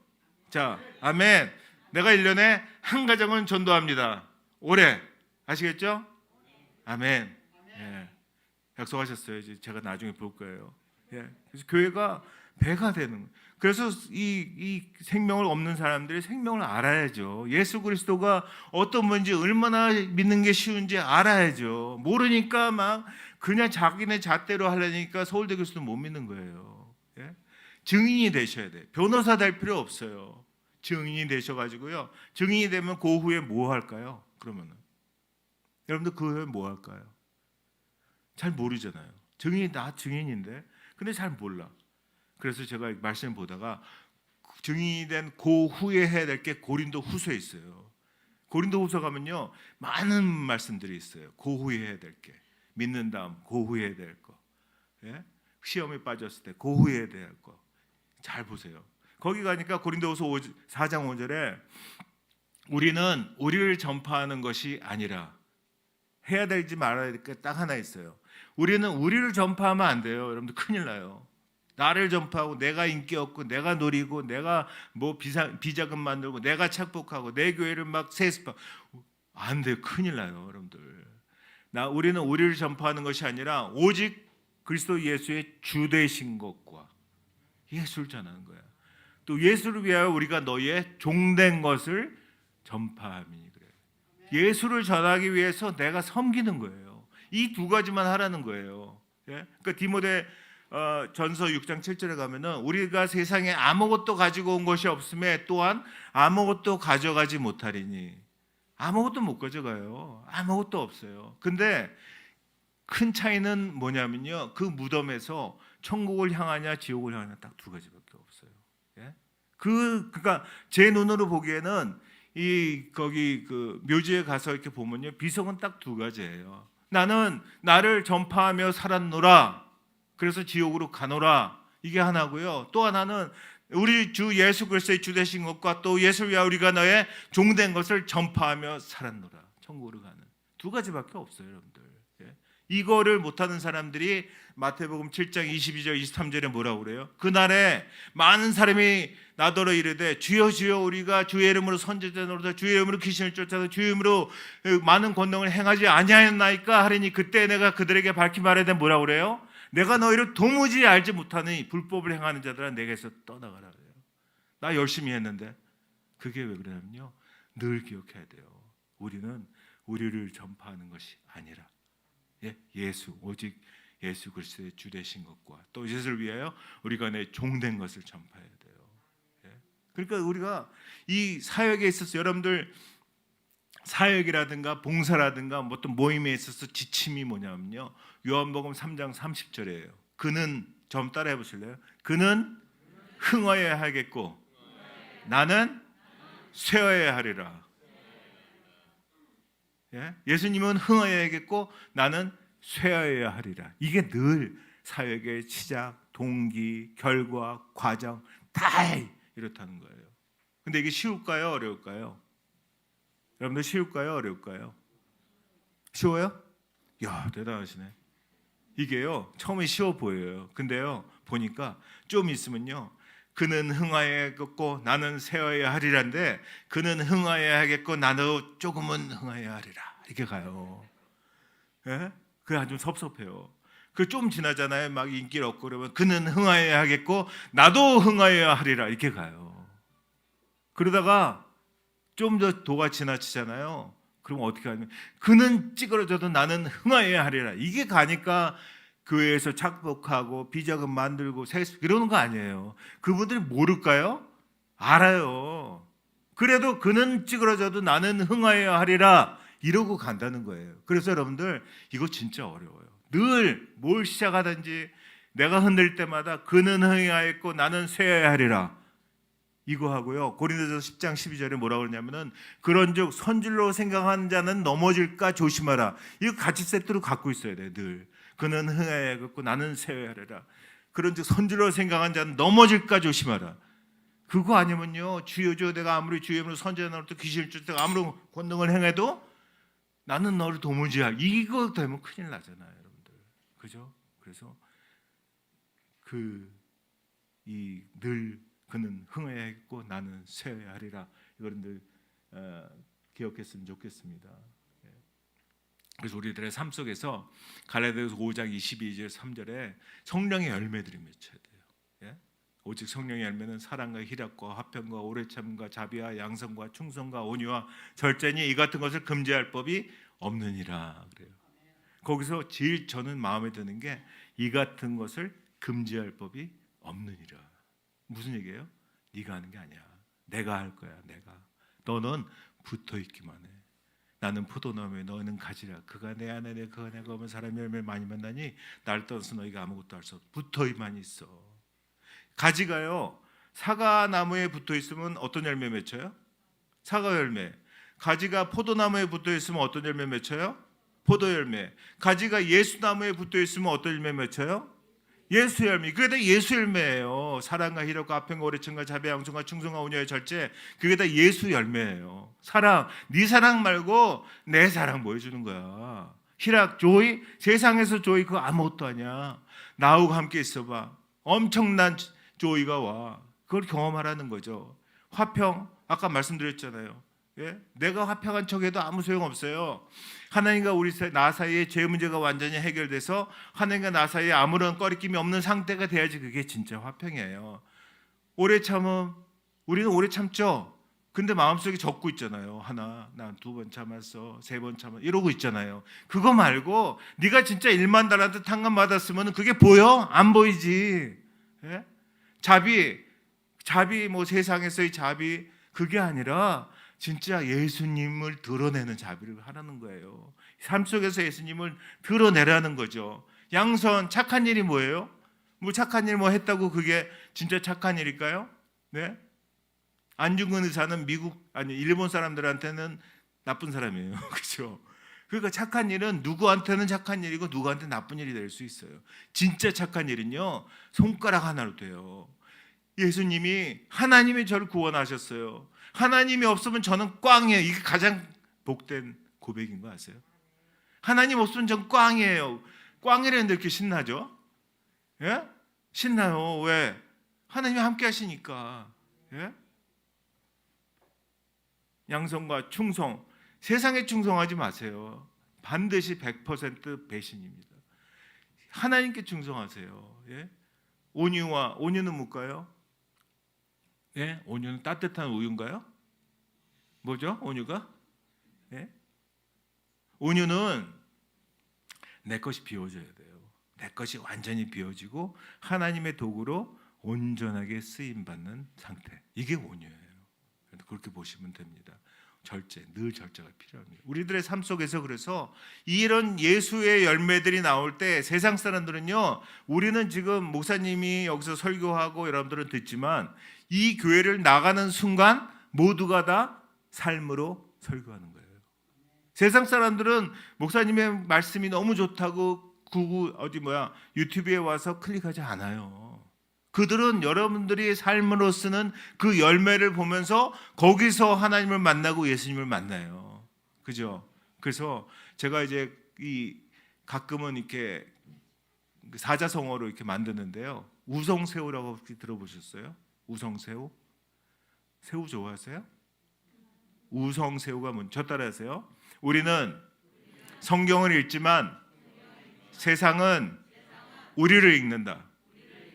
자, 아멘. 내가 1년에 한 가정은 전도합니다. 올해. 아시겠죠? 아멘. 예. 약속하셨어요. 이제 제가 나중에 볼 거예요. 예. 그래서 교회가 배가 되는 거예요. 그래서 이 생명을 없는 사람들이 생명을 알아야죠. 예수 그리스도가 어떤 분인지 얼마나 믿는 게 쉬운지 알아야죠. 모르니까 막 그냥 자기네 잣대로 하려니까 서울대 교수도 못 믿는 거예요. 예? 증인이 되셔야 돼요. 변호사 될 필요 없어요. 증인이 되셔가지고요. 증인이 되면 그 후에 뭐 할까요? 그러면은 여러분들 그 후에 뭐 할까요? 잘 모르잖아요. 증인이 나 증인인데 근데 잘 몰라. 그래서 제가 말씀 보다가 증인이 된 그 후에 해야 될 게 고린도 후서에 있어요. 고린도 후서 가면요 많은 말씀들이 있어요. 그 후에 해야 될 게, 믿는 다음 그 후에 해야 될 거, 예? 시험에 빠졌을 때 그 후에 해야 될 거. 잘 보세요. 거기 가니까 고린도후서 4장 5절에 우리는 우리를 전파하는 것이 아니라 해야 될지 말아야 될 게 딱 하나 있어요. 우리는 우리를 전파하면 안 돼요. 여러분들 큰일 나요. 나를 전파하고 내가 인기 없고 내가 노리고 내가 뭐 비자금 만들고 내가 착복하고 내 교회를 막 세습하고 안 돼요. 큰일 나요. 여러분들. 우리는 우리를 전파하는 것이 아니라 오직 그리스도 예수의 주 되신 것과 예수를 전하는 거야. 또 예수를 위하여 우리가 너희의 종된 것을 전파함이니 그래요. 예수를 전하기 위해서 내가 섬기는 거예요. 이 두 가지만 하라는 거예요. 예? 그러니까 디모데 전서 6장 7절에 가면은 우리가 세상에 아무것도 가지고 온 것이 없음에 또한 아무것도 가져가지 못하리니 아무것도 못 가져가요. 아무것도 없어요. 근데 큰 차이는 뭐냐면요. 그 무덤에서 천국을 향하냐 지옥을 향하냐 딱 두 가지밖에 없어요. 예? 그러니까 제 눈으로 보기에는 거기 그 묘지에 가서 이렇게 보면요. 비석은 딱 두 가지예요. 나는 나를 전파하며 살았노라. 그래서 지옥으로 가노라. 이게 하나고요. 또 하나는 우리 주 예수 그리스도의 주 되신 것과 또 예수를 위하여 우리가 너의 종된 것을 전파하며 살았노라. 천국으로 가는 두 가지밖에 없어요, 여러분들. 예? 이거를 못하는 사람들이 마태복음 7장 22절 23절에 뭐라고 그래요? 그날에 많은 사람이 나더러 이르되 주여 주여 우리가 주의 이름으로 선지자 노릇하 주의 이름으로 귀신을 쫓아서 주의 이름으로 많은 권능을 행하지 아니하였나이까 하리니 그때 내가 그들에게 밝히 말하되 뭐라고 그래요? 내가 너희를 도무지 알지 못하니 불법을 행하는 자들아 내게서 떠나가라 그래요. 나 열심히 했는데 그게 왜 그러냐면요. 늘 기억해야 돼요. 우리는 우리를 전파하는 것이 아니라 예수 오직 예수 그리스도의 주 되신 것과 또 예수를 위하여 우리가 내 종된 것을 전파해야 돼요. 예? 그러니까 우리가 이 사역에 있어서 여러분들 사역이라든가 봉사라든가 어떤 모임에 있어서 지침이 뭐냐면요. 요한복음 3장 30절이에요. 그는 좀 따라해 보실래요? 그는 흥하여야 하겠고 나는 쇠하여야 하리라. 예? 예수님은 흥하여야겠고 나는 쇠하여야 하리라. 이게 늘 사역의 시작, 동기, 결과, 과정 다 이렇다는 거예요. 근데 이게 쉬울까요? 어려울까요? 여러분들 쉬울까요? 어려울까요? 쉬워요? 야, 대단하시네. 이게요 처음에 쉬워 보여요. 근데요 보니까 좀 있으면요 그는 흥하여야겠고 나는 쇠하여야 하리라인데 그는 흥하여야겠고 나도 조금은 흥하여야 하리라 이렇게 가요. 예? 그게 좀 섭섭해요. 그 좀 지나잖아요. 막 인기를 얻고 그러면 그는 흥하여야 하겠고 나도 흥하여야 하리라 이렇게 가요. 그러다가 좀 더 도가 지나치잖아요. 그럼 어떻게 하냐면 그는 찌그러져도 나는 흥하여야 하리라 이게 가니까 교회에서 착복하고 비자금 만들고 세습 이러는 거 아니에요. 그분들이 모를까요? 알아요. 그래도 그는 찌그러져도 나는 흥하여야 하리라 이러고 간다는 거예요. 그래서 여러분들 이거 진짜 어려워요. 늘 뭘 시작하든지 내가 흔들 때마다 그는 흥하였고 나는 쇠해야 하리라. 이거 하고요. 고린도서 10장 12절에 뭐라고 그러냐면은 그런즉 선줄로 생각하는 자는 넘어질까 조심하라. 이거 같이 세트로 갖고 있어야 돼. 늘 그는 흥하였고 나는 쇠해야 하리라. 그런즉 선줄로 생각하는 자는 넘어질까 조심하라. 그거 아니면요, 주여 주여 내가 아무리 주의 이름으로 선지자나 또 귀신을 쫓다가 아무런 권능을 행해도 나는 너를 도무지 할, 이거 되면 큰일 나잖아요, 여러분들. 그죠? 그래서 늘 그는 흥해야겠고 나는 쇠해야 하리라. 이거를 기억했으면 좋겠습니다. 그래서 우리들의 삶 속에서 갈라디아서 5장 22절 3절에 성령의 열매들이 맺혀야 돼요. 예? 오직 성령의 열매는 사랑과 희락과 화평과 오래참과 자비와 양성과 충성과 온유와 절제니 이 같은 것을 금지할 법이 없느니라. 그래요. 거기서 제일 저는 마음에 드는 게 이 같은 것을 금지할 법이 없느니라. 무슨 얘기예요? 네가 하는 게 아니야. 내가 할 거야. 내가. 너는 붙어 있기만 해. 나는 포도나무에 너는 가지라. 그가 내 안에 내 그가 내가 오면 사람이 열매를 많이 만나니 날 떠나서 너희가 아무것도 할 수 없어. 붙어만 있어. 가지가요, 사과나무에 붙어 있으면 어떤 열매 맺혀요? 사과 열매. 가지가 포도나무에 붙어 있으면 어떤 열매 맺혀요? 포도 열매. 가지가 예수나무에 붙어 있으면 어떤 열매 맺혀요? 예수 열매. 그게 다 예수 열매예요. 사랑과 희락과 화평과 오래참과 자비와 양성과 충성과 온유와 절제. 그게 다 예수 열매예요. 사랑, 네 사랑 말고 내 사랑 보여주는 거야. 희락, 조이, 세상에서 조이 그거 아무것도 아니야. 나하고 함께 있어봐. 엄청난 조이가 와. 그걸 경험하라는 거죠. 화평, 아까 말씀드렸잖아요. 예? 내가 화평한 척해도 아무 소용없어요. 하나님과 나 사이에 죄 문제가 완전히 해결돼서 하나님과 나 사이에 아무런 꺼리낌이 없는 상태가 돼야지 그게 진짜 화평이에요. 오래 참음, 우리는 오래 참죠. 근데 마음속에 적고 있잖아요. 난 2번 참았어, 3번 참았어 이러고 있잖아요. 그거 말고 네가 진짜 1만 달란트 탕감 받았으면 그게 보여? 안 보이지. 예? 자비 뭐 세상에서의 자비 그게 아니라 진짜 예수님을 드러내는 자비를 하라는 거예요. 삶 속에서 예수님을 드러내라는 거죠. 양선, 착한 일이 뭐예요? 뭐 착한 일 뭐 했다고 그게 진짜 착한 일일까요? 네? 안중근 의사는 일본 사람들한테는 나쁜 사람이에요. 그렇죠? 그러니까 착한 일은 누구한테는 착한 일이고 누구한테 나쁜 일이 될 수 있어요. 진짜 착한 일은요, 손가락 하나로 돼요. 예수님이 하나님이 저를 구원하셨어요. 하나님이 없으면 저는 꽝이에요. 이게 가장 복된 고백인 거 아세요? 하나님 없으면 전 꽝이에요. 꽝이라는데 이렇게 신나죠? 예? 신나요. 왜? 하나님이 함께 하시니까. 예? 양성과 충성. 세상에 충성하지 마세요. 반드시 100% 배신입니다. 하나님께 충성하세요. 예? 온유는 뭘까요? 예? 온유는 따뜻한 우유인가요? 뭐죠? 온유가? 예? 온유는 내 것이 비워져야 돼요. 내 것이 완전히 비워지고 하나님의 도구로 온전하게 쓰임받는 상태. 이게 온유예요. 그렇게 보시면 됩니다. 늘 절제가 필요합니다. 우리들의 삶 속에서 그래서 이런 예수의 열매들이 나올 때 세상 사람들은요, 우리는 지금 목사님이 여기서 설교하고 여러분들은 듣지만 이 교회를 나가는 순간 모두가 다 삶으로 설교하는 거예요. 세상 사람들은 목사님의 말씀이 너무 좋다고 유튜브에 와서 클릭하지 않아요. 그들은 여러분들이 삶으로 쓰는 그 열매를 보면서 거기서 하나님을 만나고 예수님을 만나요. 그죠? 그래서 제가 이제 가끔은 이렇게 사자성어로 이렇게 만드는데요. 우성새우라고 혹시 들어보셨어요? 우성새우? 새우 좋아하세요? 우성새우가 저 따라하세요. 우리는 성경을 읽지만 세상은 우리를 읽는다.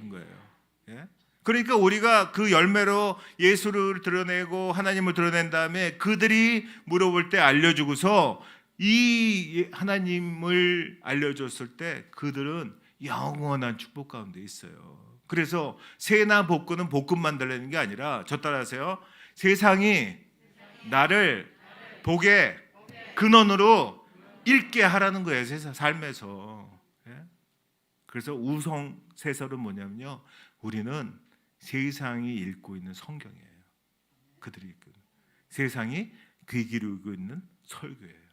거예요. 예? 그러니까 우리가 그 열매로 예수를 드러내고 하나님을 드러낸 다음에 그들이 물어볼 때 알려주고서 이 하나님을 알려줬을 때 그들은 영원한 축복 가운데 있어요. 그래서 새나 복근은 볶음만 달라는 게 아니라 저 따라하세요. 세상이 나를 복에 근원으로 읽게 하라는 거예요. 삶에서. 그래서 우성세설은 뭐냐면요, 우리는 세상이 읽고 있는 성경이에요. 그들이 읽고 있는, 세상이 귀 기울이고 있는 설교예요.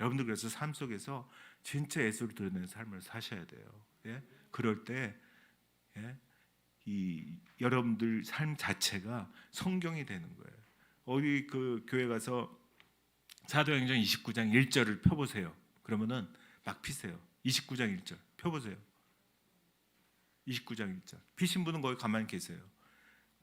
여러분들 그래서 삶 속에서 진짜 예수를 드러내는 삶을 사셔야 돼요. 그럴 때 이 여러분들 삶 자체가 성경이 되는 거예요. 어디 그 교회 가서 사도행전 29장 1절을 펴보세요. 그러면은 막 피세요. 29장 1절 펴보세요. 29장 1절 피신 분은 거기 가만히 계세요.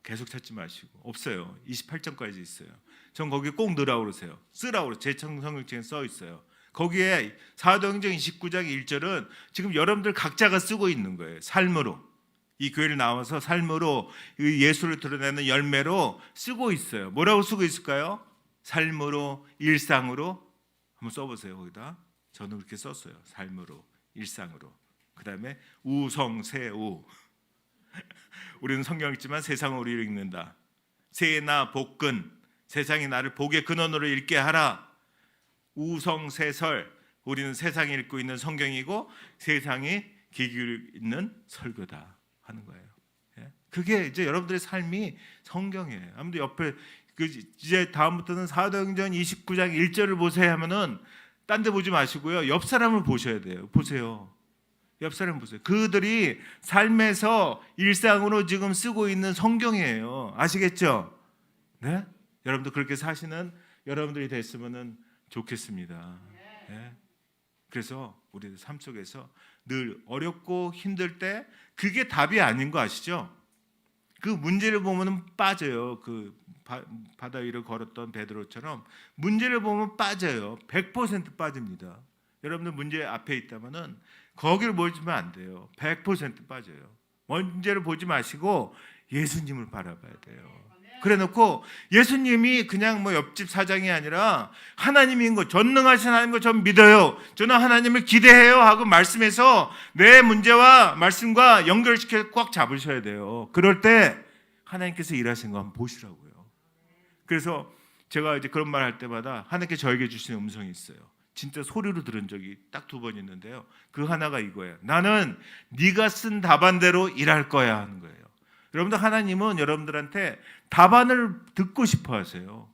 계속 찾지 마시고. 없어요. 28장까지 있어요. 전 거기에 꼭 넣으라고 그러세요. 쓰라고 그러세요. 제 성경책에 써 있어요. 거기에 사도행전 29장 1절은 지금 여러분들 각자가 쓰고 있는 거예요. 삶으로. 이 교회를 나와서 삶으로 예수를 드러내는 열매로 쓰고 있어요. 뭐라고 쓰고 있을까요? 삶으로, 일상으로. 한번 써보세요. 거기다. 저는 그렇게 썼어요. 삶으로, 일상으로. 그 다음에 우성세우. 우리는 성경 읽지만 세상은 우리를 읽는다. 세나 복근, 세상이 나를 복의 근원으로 읽게 하라. 우성세설, 우리는 세상이 읽고 있는 성경이고 세상이 귀 기울이는 설교다 하는 거예요. 그게 이제 여러분들의 삶이 성경이에요. 아무튼 옆에 이제 다음부터는 사도행전 29장 1절을 보세요 하면은 딴 데 보지 마시고요. 옆 사람을 보셔야 돼요. 보세요. 옆 사람 보세요. 그들이 삶에서 일상으로 지금 쓰고 있는 성경이에요. 아시겠죠? 네? 여러분도 그렇게 사시는 여러분들이 됐으면 좋겠습니다. 네? 그래서 우리들 삶 속에서 늘 어렵고 힘들 때 그게 답이 아닌 거 아시죠? 그 문제를 보면 빠져요. 그 바다 위를 걸었던 베드로처럼 문제를 보면 빠져요. 100% 빠집니다. 여러분들 문제 앞에 있다면은 거기를 보시면 안 돼요. 100% 빠져요. 문제를 보지 마시고 예수님을 바라봐야 돼요. 그래놓고 예수님이 그냥 뭐 옆집 사장이 아니라 하나님인 거, 전능하신 하나님 거 전 믿어요. 저는 하나님을 기대해요 하고 말씀해서 내 문제와 말씀과 연결시켜 꽉 잡으셔야 돼요. 그럴 때 하나님께서 일하시는 거 한번 보시라고요. 그래서 제가 이제 그런 말 할 때마다 하나님께 저에게 주시는 음성이 있어요. 진짜 소리로 들은 적이 딱 2번 있는데요. 그 하나가 이거예요. 나는 네가 쓴 답안대로 일할 거야 하는 거예요. 여러분들 하나님은 여러분들한테 답안을 듣고 싶어 하세요.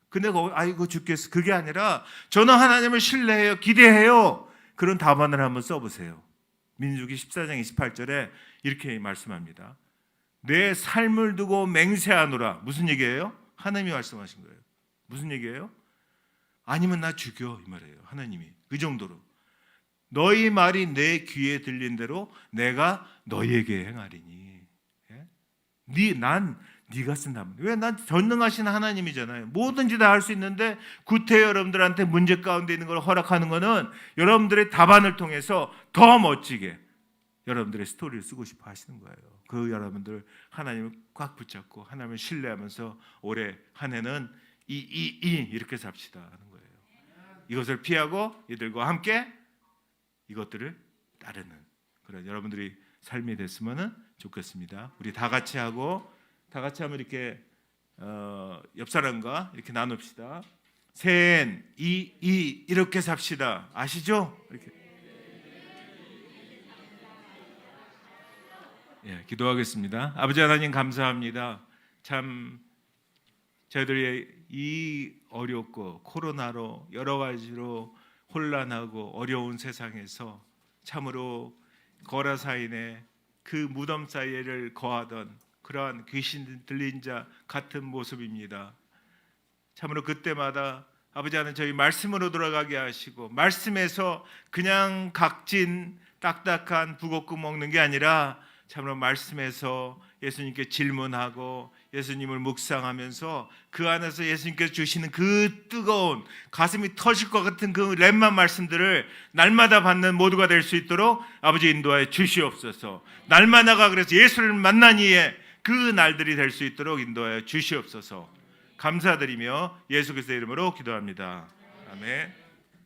근데 아이고 죽겠어. 그게 아니라 저는 하나님을 신뢰해요. 기대해요. 그런 답안을 한번 써보세요. 민수기 14장 28절에 이렇게 말씀합니다. 내 삶을 두고 맹세하노라. 무슨 얘기예요? 하나님이 말씀하신 거예요. 무슨 얘기예요? 아니면 나 죽여 이 말이에요. 하나님이 그 정도로 너희 말이 내 귀에 들린 대로 내가 너희에게 행하리니. 난 네가 쓴다면 왜? 난 전능하신 하나님이잖아요. 뭐든지 다 할 수 있는데 구태 여러분들한테 문제 가운데 있는 걸 허락하는 것은 여러분들의 답안을 통해서 더 멋지게 여러분들의 스토리를 쓰고 싶어 하시는 거예요. 그 여러분들 하나님을 꽉 붙잡고 하나님을 신뢰하면서 올해 한 해는 이렇게 삽시다 하는 거예요. 이것을 피하고 이들과 함께 이것들을 따르는 그런 여러분들이 삶이 됐으면 좋겠습니다. 우리 다 같이 하고 다 같이 하면 이렇게 옆 사람과 이렇게 나눕시다. 새해엔 이렇게 삽시다. 아시죠? 이렇게. 예, 기도하겠습니다. 아버지 하나님 감사합니다. 참 저희들이 이 어렵고 코로나로 여러 가지로 혼란하고 어려운 세상에서 참으로 거라사인의 그 무덤 사이를 거하던 그러한 귀신 들린 자 같은 모습입니다. 참으로 그때마다 아버지 하나님 저희 말씀으로 돌아가게 하시고 말씀에서 그냥 각진 딱딱한 북엇국 먹는 게 아니라 참으로 말씀에서 예수님께 질문하고 예수님을 묵상하면서 그 안에서 예수님께서 주시는 그 뜨거운 가슴이 터질 것 같은 그 렘만 말씀들을 날마다 받는 모두가 될 수 있도록 아버지 인도하여 주시옵소서. 날마다가 그래서 예수를 만난 이에 그 날들이 될 수 있도록 인도하여 주시옵소서. 감사드리며 예수 그리스도의 이름으로 기도합니다. 아멘.